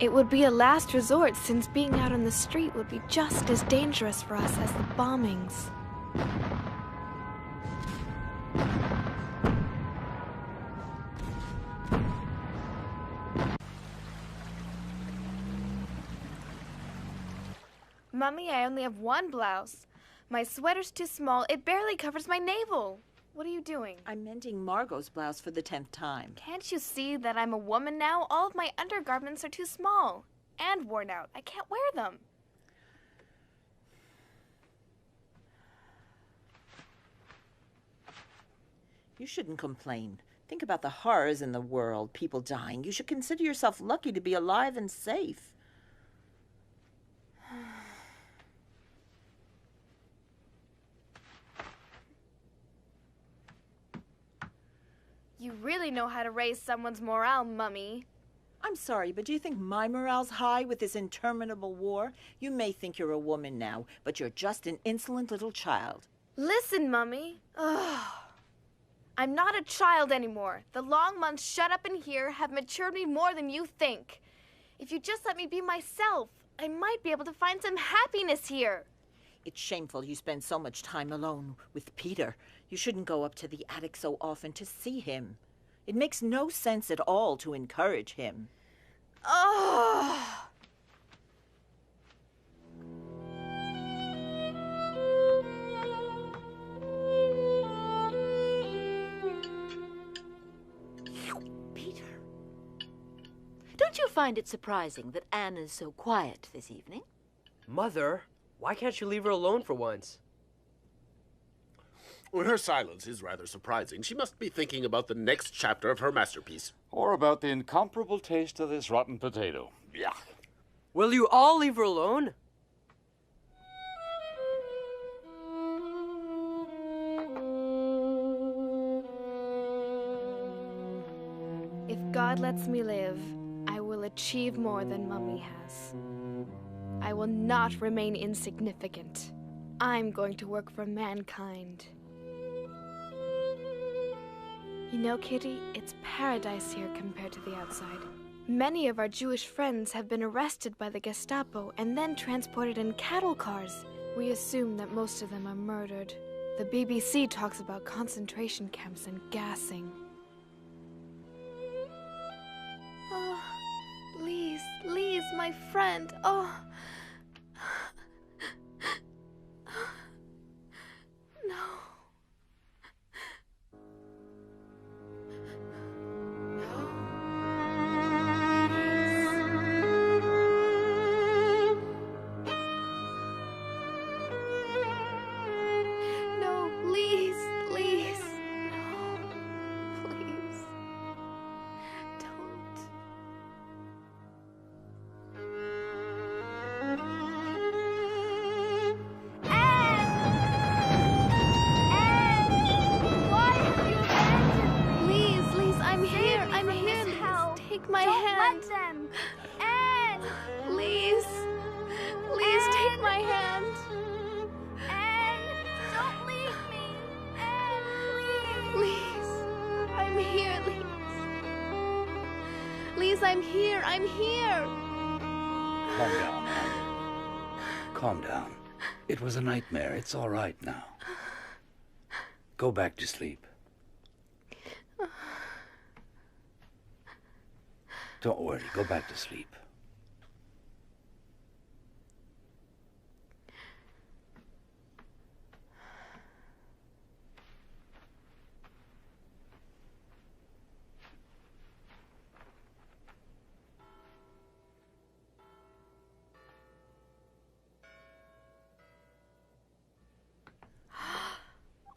It would be a last resort, since being out on the street would be just as dangerous for us as the bombings. Mummy, I only have one blouse. My sweater's too small. It barely covers my navel. What are you doing? I'm mending Margot's blouse for the 10th time. Can't you see that I'm a woman now? All of my undergarments are too small and worn out. I can't wear them. You shouldn't complain. Think about the horrors in the world, people dying. You should consider yourself lucky to be alive and safe. You really know how to raise someone's morale, Mummy. I'm sorry, but do you think my morale's high with this interminable war? You may think you're a woman now, but you're just an insolent little child. Listen, Mummy. Ugh. I'm not a child anymore. The long months shut up in here have matured me more than you think. If you just let me be myself, I might be able to find some happiness here. It's shameful you spend so much time alone with Peter. You shouldn't go up to the attic so often to see him. It makes no sense at all to encourage him. Oh. Peter. Don't you find it surprising that Anne is so quiet this evening? Mother, why can't you leave her alone for once? Well, her silence is rather surprising. She must be thinking about the next chapter of her masterpiece. Or about the incomparable taste of this rotten potato. Yuck. Will you all leave her alone? If God lets me live, I will achieve more than Mummy has. I will not remain insignificant. I'm going to work for mankind. You know, Kitty, it's paradise here compared to the outside. Many of our Jewish friends have been arrested by the Gestapo and then transported in cattle cars. We assume that most of them are murdered. The BBC talks about concentration camps and gassing. Oh, Lise, my friend. Oh. No. No, Lise. No, please. Don't. Take my hand. Don't let them. Anne! Please. Please take my hand. Anne, don't leave me. Anne, please. Lise, I'm here, Lise. Lise, I'm here. I'm here. Calm down, Anne. Calm down. It was a nightmare. It's all right now. Go back to sleep. Don't worry. Go back to sleep.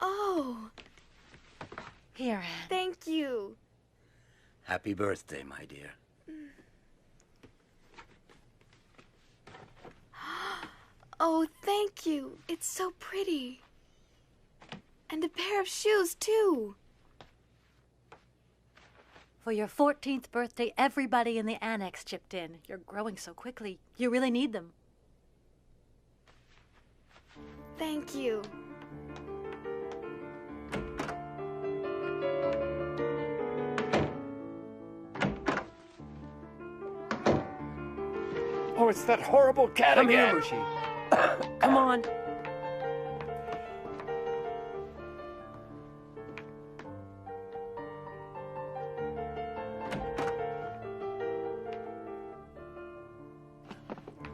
Oh. Here, Anne. Thank you. Happy birthday, my dear. Oh, thank you. It's so pretty. And a pair of shoes, too. For your 14th birthday, everybody in the annex chipped in. You're growing so quickly. You really need them. Thank you. Oh, it's that horrible cat Come again. here, Mushi. Come on.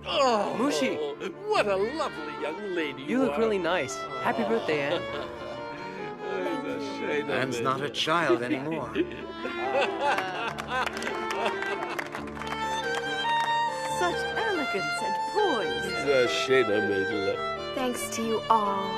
Oh, Mushi. What a lovely young lady You look are. really nice. Happy birthday, Anne. It's a shame of Anne's it. not a child anymore. Such elegance and poise. It's a shame I made love. Thanks to you all.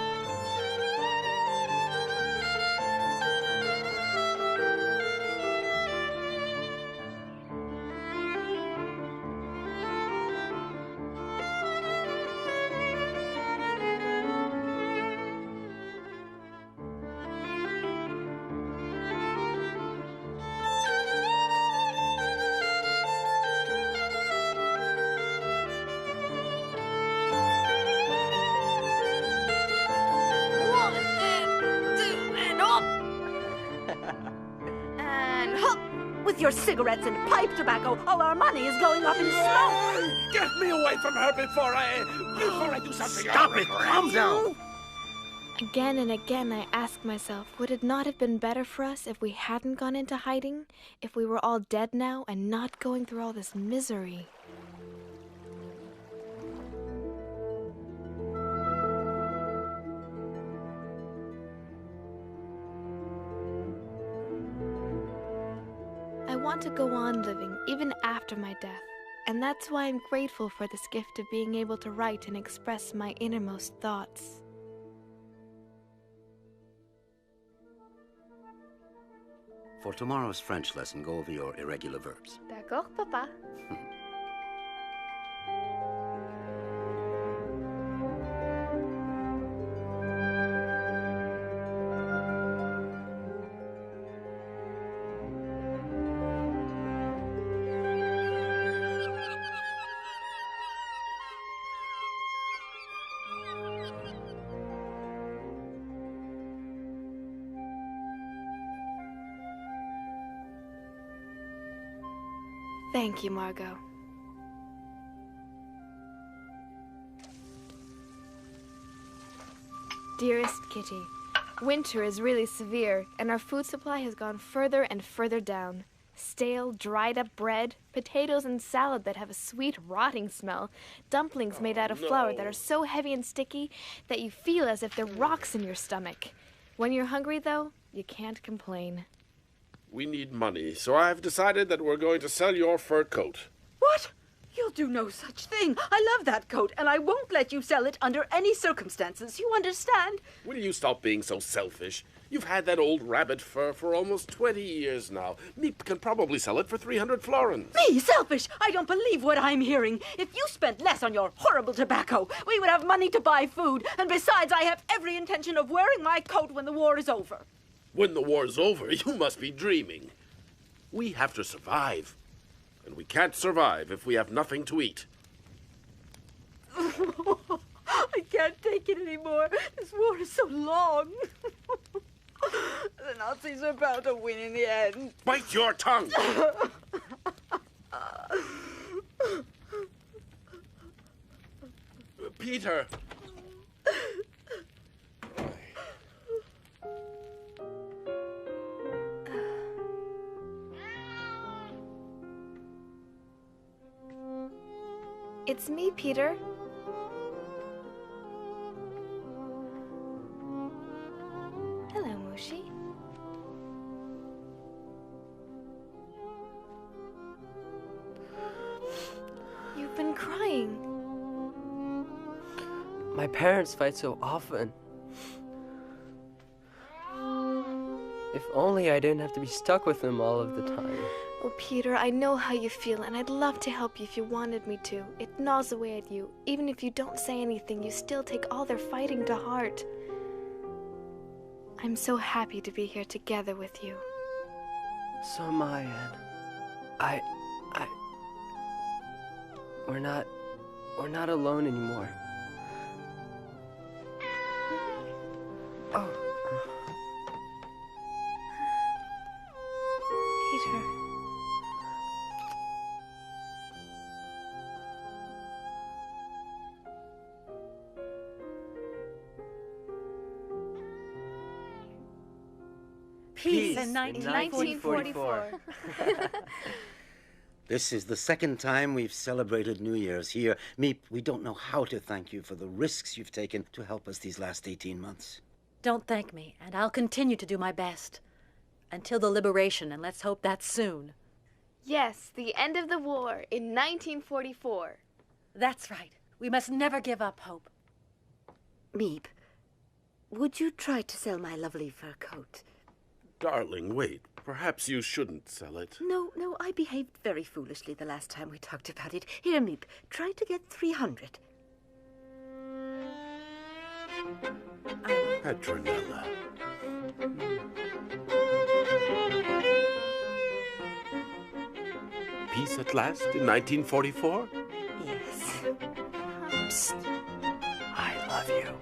With your cigarettes and pipe tobacco, all our money is going up in smoke. Get me away from her before I do something. Stop it! Calm down! Again and again I ask myself, would it not have been better for us if we hadn't gone into hiding? If we were all dead now and not going through all this misery? I want to go on living even after my death, and that's why I'm grateful for this gift of being able to write and express my innermost thoughts. For tomorrow's French lesson, go over your irregular verbs. D'accord, Papa. Thank you, Margot. Dearest Kitty, winter is really severe, and our food supply has gone further and further down. Stale, dried-up bread, potatoes and salad that have a sweet, rotting smell, dumplings made out of flour that are so heavy and sticky that you feel as if they're rocks in your stomach. When you're hungry, though, you can't complain. We need money, so I've decided that we're going to sell your fur coat. What? You'll do no such thing. I love that coat, and I won't let you sell it under any circumstances. You understand? Will you stop being so selfish? You've had that old rabbit fur for almost 20 years now. Meep can probably sell it for 300 florins. Me, selfish? I don't believe what I'm hearing. If you spent less on your horrible tobacco, we would have money to buy food. And besides, I have every intention of wearing my coat when the war is over. When the war's over, you must be dreaming. We have to survive. And we can't survive if we have nothing to eat. I can't take it anymore. This war is so long. The Nazis are bound to win in the end. Bite your tongue! Peter! It's me, Peter. Hello, Mushi. You've been crying. My parents fight so often. If only I didn't have to be stuck with them all of the time. Oh, Peter, I know how you feel, and I'd love to help you if you wanted me to. It gnaws away at you. Even if you don't say anything, you still take all their fighting to heart. I'm so happy to be here together with you. So am I, Anne. We're not alone anymore. Oh. Peter. Peace in 1944. This is the second time we've celebrated New Year's here. Meep, we don't know how to thank you for the risks you've taken to help us these last 18 months. Don't thank me, and I'll continue to do my best. Until the liberation, and let's hope that's soon. Yes, the end of the war in 1944. That's right. We must never give up hope. Meep, would you try to sell my lovely fur coat? Darling, wait. Perhaps you shouldn't sell it. No, I behaved very foolishly the last time we talked about it. Here, Meep, try to get 300. Petronella. Peace at last in 1944? Yes. Psst. I love you.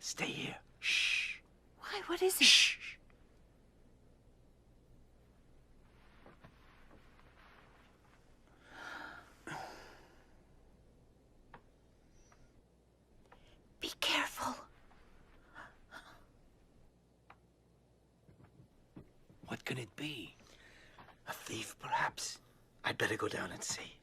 Stay here. Shh. Why? What is it? Shh. Be careful. What could it be? A thief, perhaps? I'd better go down and see.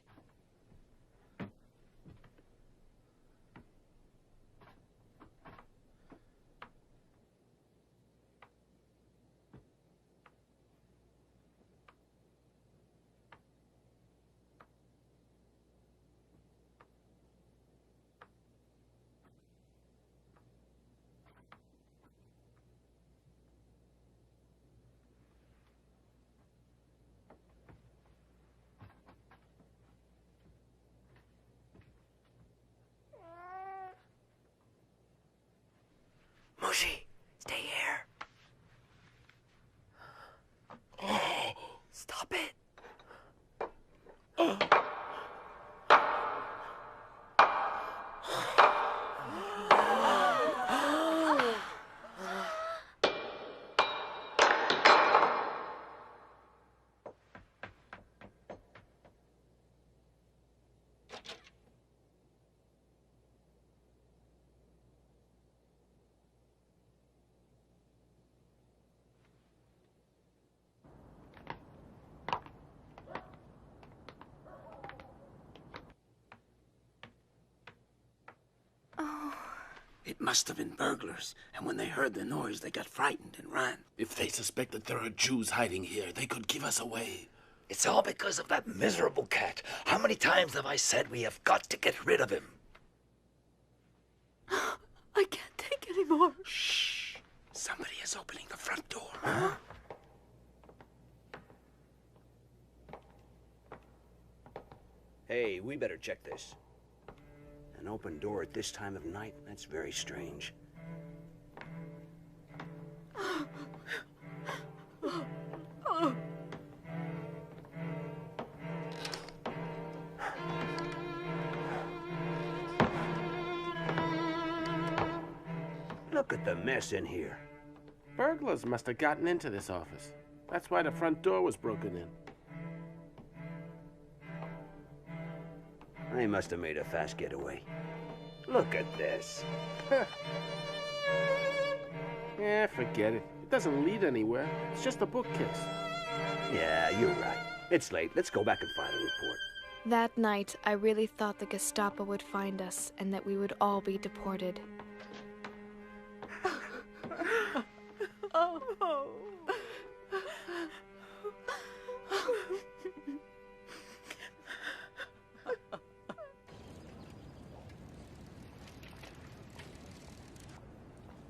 Mushi, stay here. Stop it. It must have been burglars, and when they heard the noise, they got frightened and ran. If they suspect that there are Jews hiding here, they could give us away. It's all because of that miserable cat. How many times have I said we have got to get rid of him? I can't take any more. Shh. Somebody is opening the front door. Huh? Hey, we better check this. An open door at this time of night? That's very strange. Look at the mess in here. Burglars must have gotten into this office. That's why the front door was broken in. They must have made a fast getaway. Look at this. Yeah, forget it. It doesn't lead anywhere. It's just a bookcase. Yeah, you're right. It's late. Let's go back and file a report. That night, I really thought the Gestapo would find us and that we would all be deported.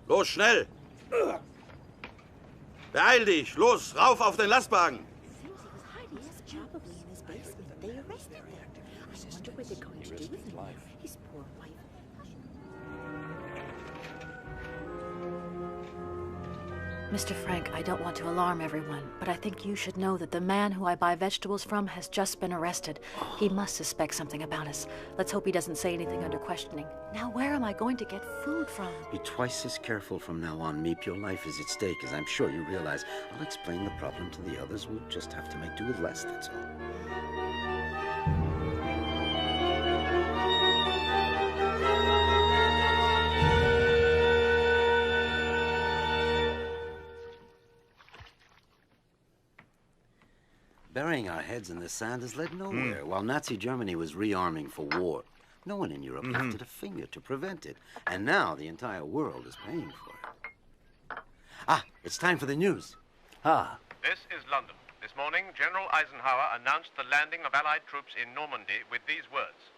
Los, schnell! Beeil dich! Los, rauf auf den Lastwagen! Mr. Frank, I don't want to alarm everyone, but I think you should know that the man who I buy vegetables from has just been arrested. He must suspect something about us. Let's hope he doesn't say anything under questioning. Now, where am I going to get food from? Be twice as careful from now on, Meep. Your life is at stake, as I'm sure you realize. I'll explain the problem to the others. We'll just have to make do with less, that's all. Burying our heads in the sand has led nowhere. While Nazi Germany was rearming for war, no one in Europe lifted a finger to prevent it. And now the entire world is paying for it. Ah, it's time for the news. This is London. This morning, General Eisenhower announced the landing of Allied troops in Normandy with these words.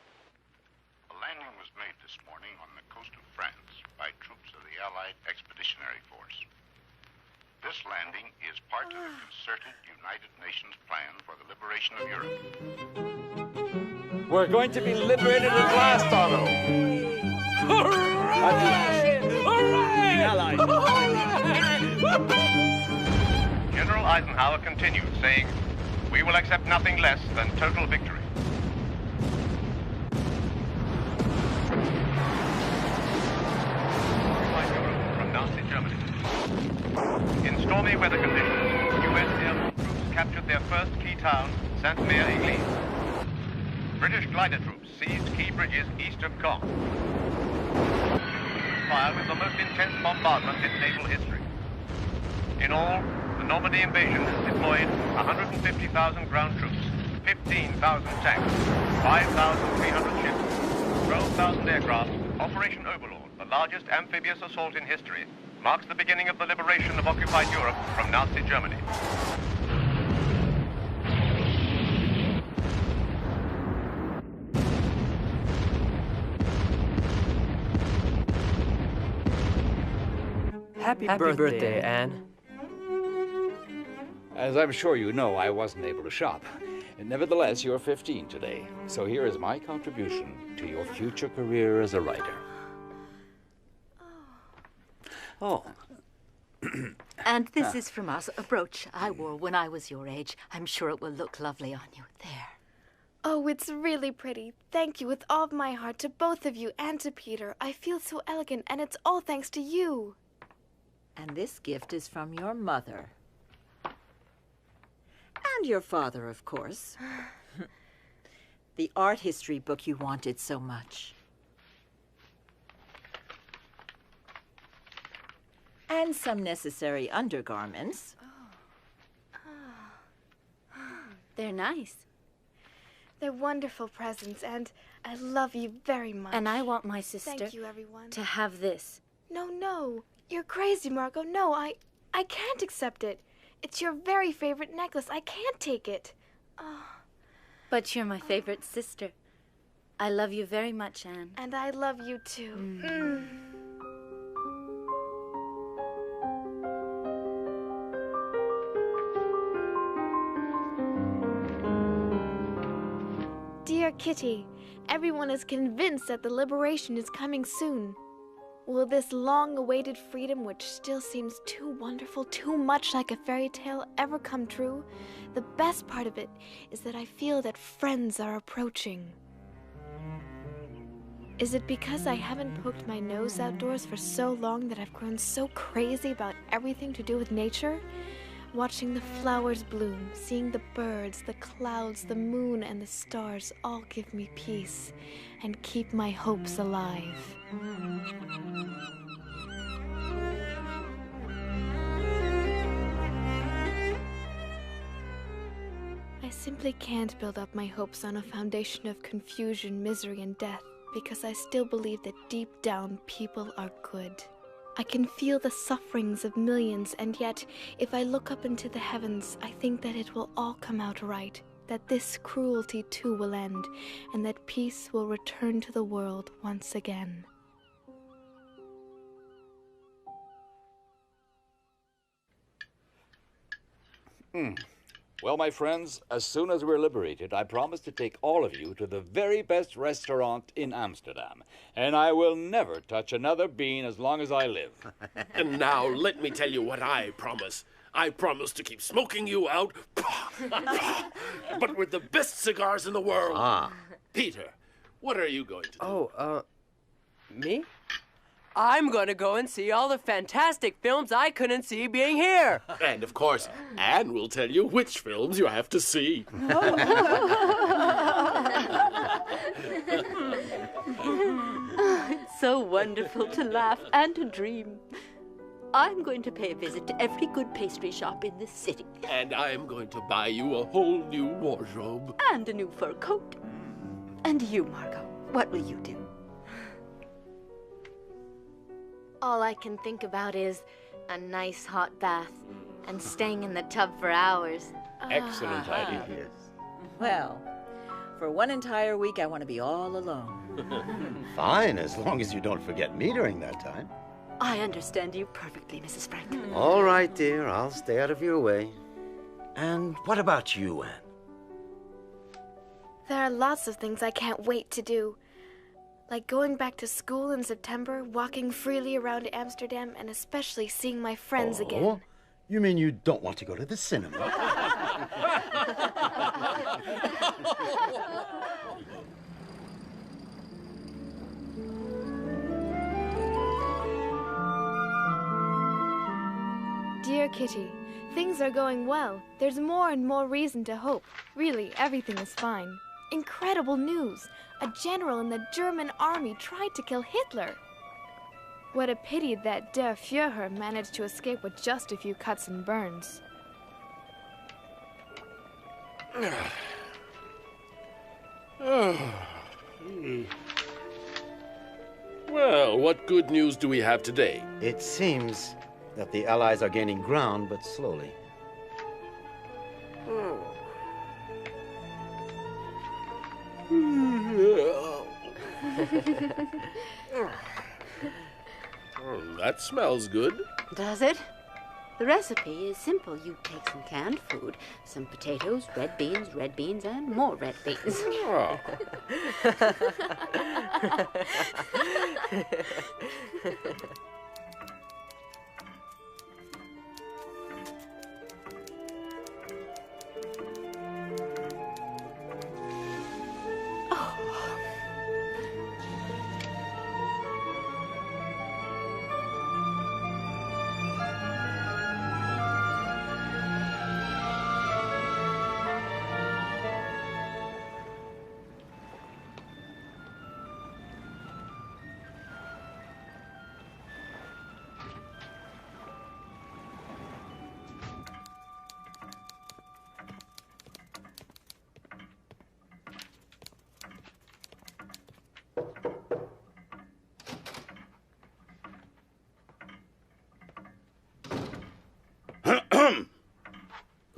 A landing was made this morning on the coast of France by troops of the Allied Expeditionary Force. This landing is part of the concerted United Nations plan for the liberation of Europe. We're going to be liberated at last, Otto. Hooray! Hooray! General Eisenhower continued, saying, "We will accept nothing less than total victory." Germany. In stormy weather conditions, U.S. airborne troops captured their first key town, Sainte-Mère-Église. British glider troops seized key bridges east of Caen. Fire was the most intense bombardment in naval history. In all, the Normandy invasion has deployed 150,000 ground troops, 15,000 tanks, 5,300 ships, 12,000 aircraft. Operation Overlord, the largest amphibious assault in history, marks the beginning of the liberation of occupied Europe from Nazi Germany. Happy birthday, Anne. As I'm sure you know, I wasn't able to shop. Nevertheless, you're 15 today, so here is my contribution to your future career as a writer. Oh. And this is from us, a brooch I wore when I was your age. I'm sure it will look lovely on you. There. Oh, it's really pretty. Thank you with all of my heart to both of you and to Peter. I feel so elegant, and it's all thanks to you. And this gift is from your mother. And your father, of course. The art history book you wanted so much. And some necessary undergarments. They're nice. They're wonderful presents, and I love you very much. And I want my sister Thank you, everyone. to have this. No. You're crazy, Margot. No, I can't accept it. It's your very favorite necklace. I can't take it. But you're my favorite sister. I love you very much, Anne. And I love you too. Dear Kitty, everyone is convinced that the liberation is coming soon. Will this long-awaited freedom, which still seems too wonderful, too much like a fairy tale, ever come true? The best part of it is that I feel that friends are approaching. Is it because I haven't poked my nose outdoors for so long that I've grown so crazy about everything to do with nature? Watching the flowers bloom, seeing the birds, the clouds, the moon, and the stars all give me peace and keep my hopes alive. I simply can't build up my hopes on a foundation of confusion, misery, and death, because I still believe that deep down people are good. I can feel the sufferings of millions, and yet, if I look up into the heavens, I think that it will all come out right, that this cruelty too will end, and that peace will return to the world once again. Well, my friends, as soon as we're liberated, I promise to take all of you to the very best restaurant in Amsterdam. And I will never touch another bean as long as I live. And now, let me tell you what I promise. I promise to keep smoking you out, but with the best cigars in the world. Peter, what are you going to do? Me? I'm gonna go and see all the fantastic films I couldn't see being here. And of course, Anne will tell you which films you have to see. It's so wonderful to laugh and to dream. I'm going to pay a visit to every good pastry shop in this city. And I'm going to buy you a whole new wardrobe. And a new fur coat. And you, Margot, what will you do? All I can think about is a nice hot bath and staying in the tub for hours. Excellent idea. Well, for one entire week, I want to be all alone. Fine, as long as you don't forget me during that time. I understand you perfectly, Mrs. Frank. All right, dear, I'll stay out of your way. And what about you, Anne? There are lots of things I can't wait to do. Like going back to school in September, walking freely around Amsterdam, and especially seeing my friends again. You mean you don't want to go to the cinema? dear Kitty. Things are going well. There's more and more reason to hope. Really, everything is fine. Incredible news! A general in the German army tried to kill Hitler. What a pity that Der Führer managed to escape with just a few cuts and burns. Well, what good news do we have today? It seems that the Allies are gaining ground, but slowly. That smells good. Does it? The recipe is simple. You take some canned food, some potatoes, red beans, and more red beans. Oh.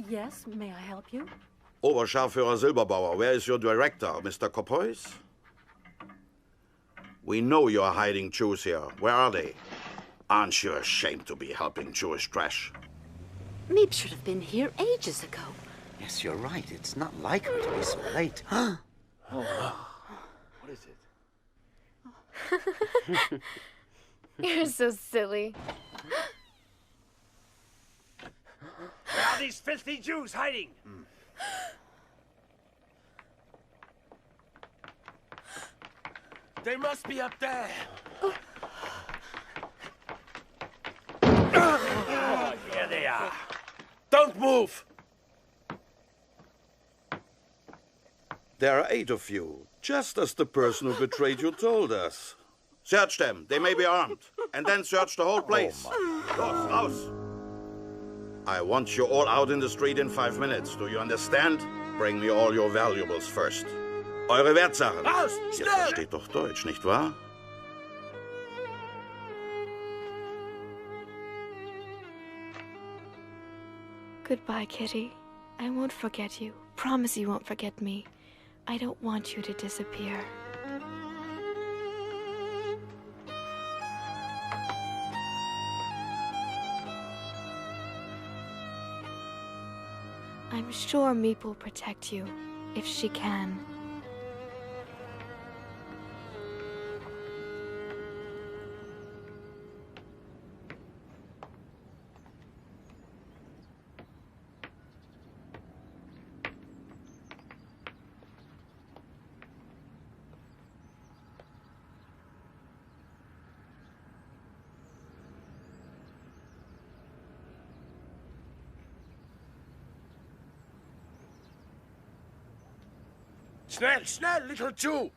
Yes, may I help you? Oberscharführer Silberbauer, where is your director, Mr. Kopois? We know you're hiding Jews here. Where are they? Aren't you ashamed to be helping Jewish trash? Meep should have been here ages ago. Yes, you're right. It's not like her to be so late. What is it? You're so silly. Where are these filthy Jews hiding? They must be up there. Here they are. Don't move! There are 8 of you, just as the person who betrayed you told us. Search them. They may be armed. And then search the whole place. Los, raus! I want you all out in the street in 5 minutes. Do you understand? Bring me all your valuables first. Eure Wertsachen. Raus! Ihr Schnell! versteht doch Deutsch, nicht wahr? Goodbye, Kitty. I won't forget you. Promise you won't forget me. I don't want you to disappear. I'm sure Meep will protect you, if she can. Schnell, schnell, little Jew!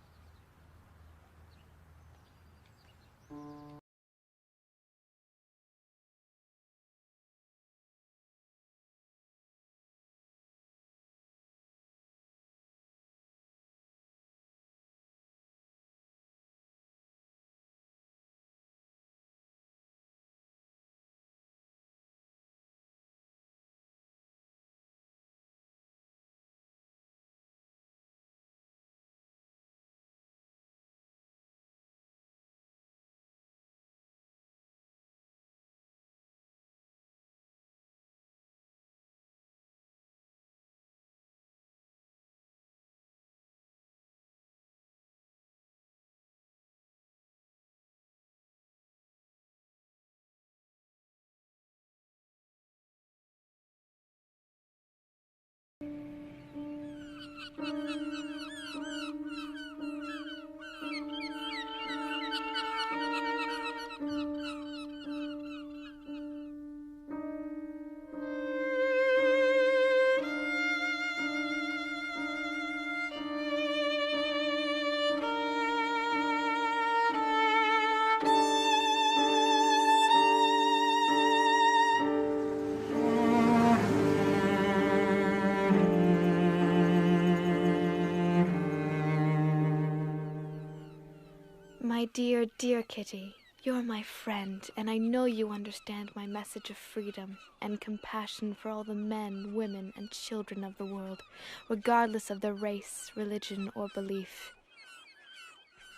dear, dear Kitty, you're my friend, and I know you understand my message of freedom and compassion for all the men, women, and children of the world, regardless of their race, religion, or belief.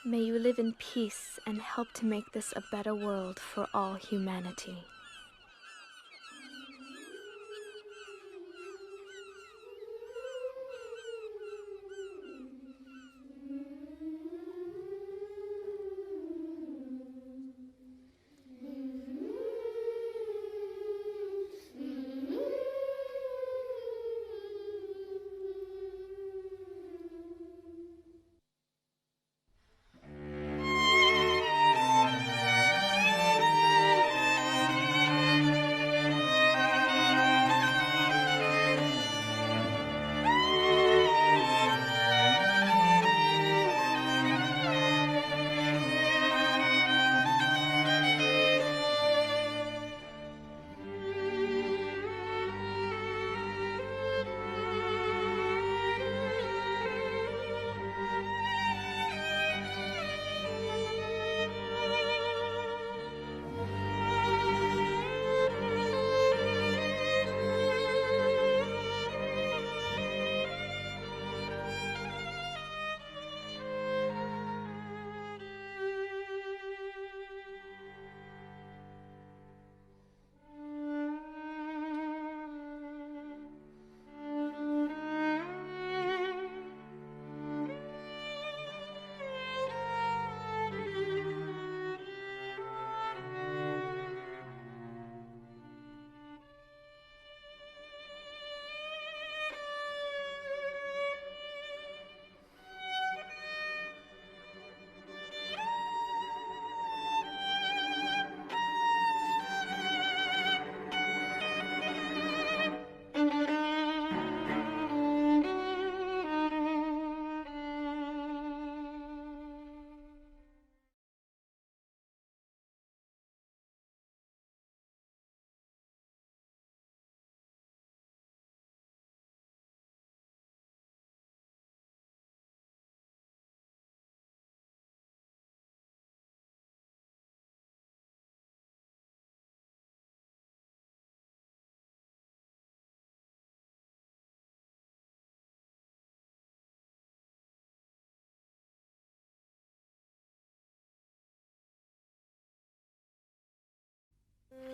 May you live in peace and help to make this a better world for all humanity.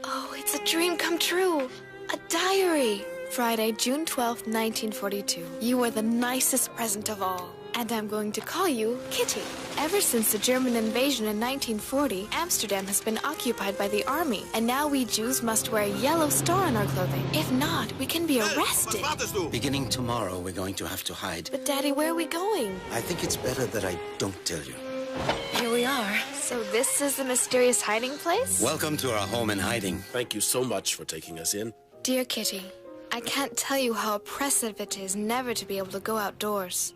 Oh, it's a dream come true. A diary. Friday, June 12th, 1942. You are the nicest present of all. And I'm going to call you Kitty. Ever since the German invasion in 1940, Amsterdam has been occupied by the army. And now we Jews must wear a yellow star on our clothing. If not, we can be arrested. Beginning tomorrow, we're going to have to hide. But Daddy, where are we going? I think it's better that I don't tell you. Here we are. So this is the mysterious hiding place? Welcome to our home in hiding. Thank you so much for taking us in. Dear Kitty, I can't tell you how oppressive it is never to be able to go outdoors.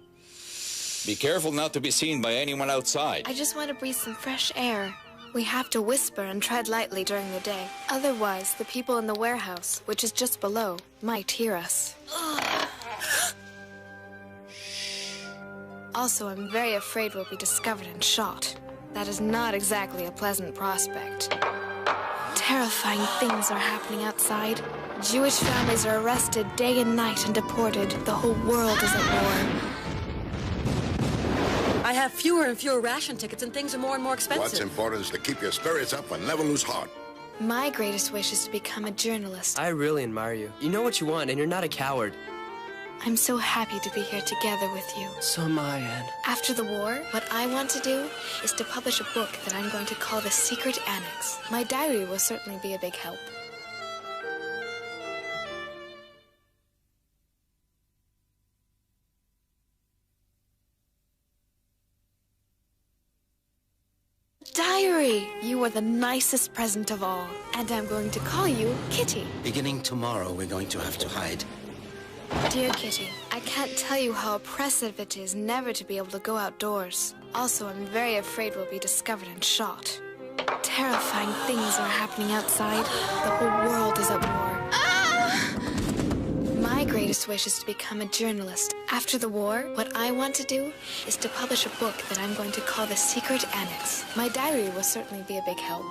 Be careful not to be seen by anyone outside. I just want to breathe some fresh air. We have to whisper and tread lightly during the day. Otherwise, the people in the warehouse, which is just below, might hear us. Also, I'm very afraid we'll be discovered and shot. That is not exactly a pleasant prospect. Terrifying things are happening outside. Jewish families are arrested day and night and deported. The whole world is at war. I have fewer and fewer ration tickets and things are more and more expensive. What's important is to keep your spirits up and never lose heart. My greatest wish is to become a journalist. I really admire you. You know what you want, and you're not a coward. I'm so happy to be here together with you. So am I, Anne. After the war, what I want to do is to publish a book that I'm going to call The Secret Annex. My diary will certainly be a big help. Diary! You are the nicest present of all. And I'm going to call you Kitty. Beginning tomorrow, we're going to have to hide. Dear Kitty, I can't tell you how oppressive it is never to be able to go outdoors. Also, I'm very afraid we'll be discovered and shot. Terrifying things are happening outside. The whole world is at war. My greatest greatest wish is to become a journalist. After the war, what I want to do is to publish a book that I'm going to call The Secret Annex. My diary will certainly be a big help.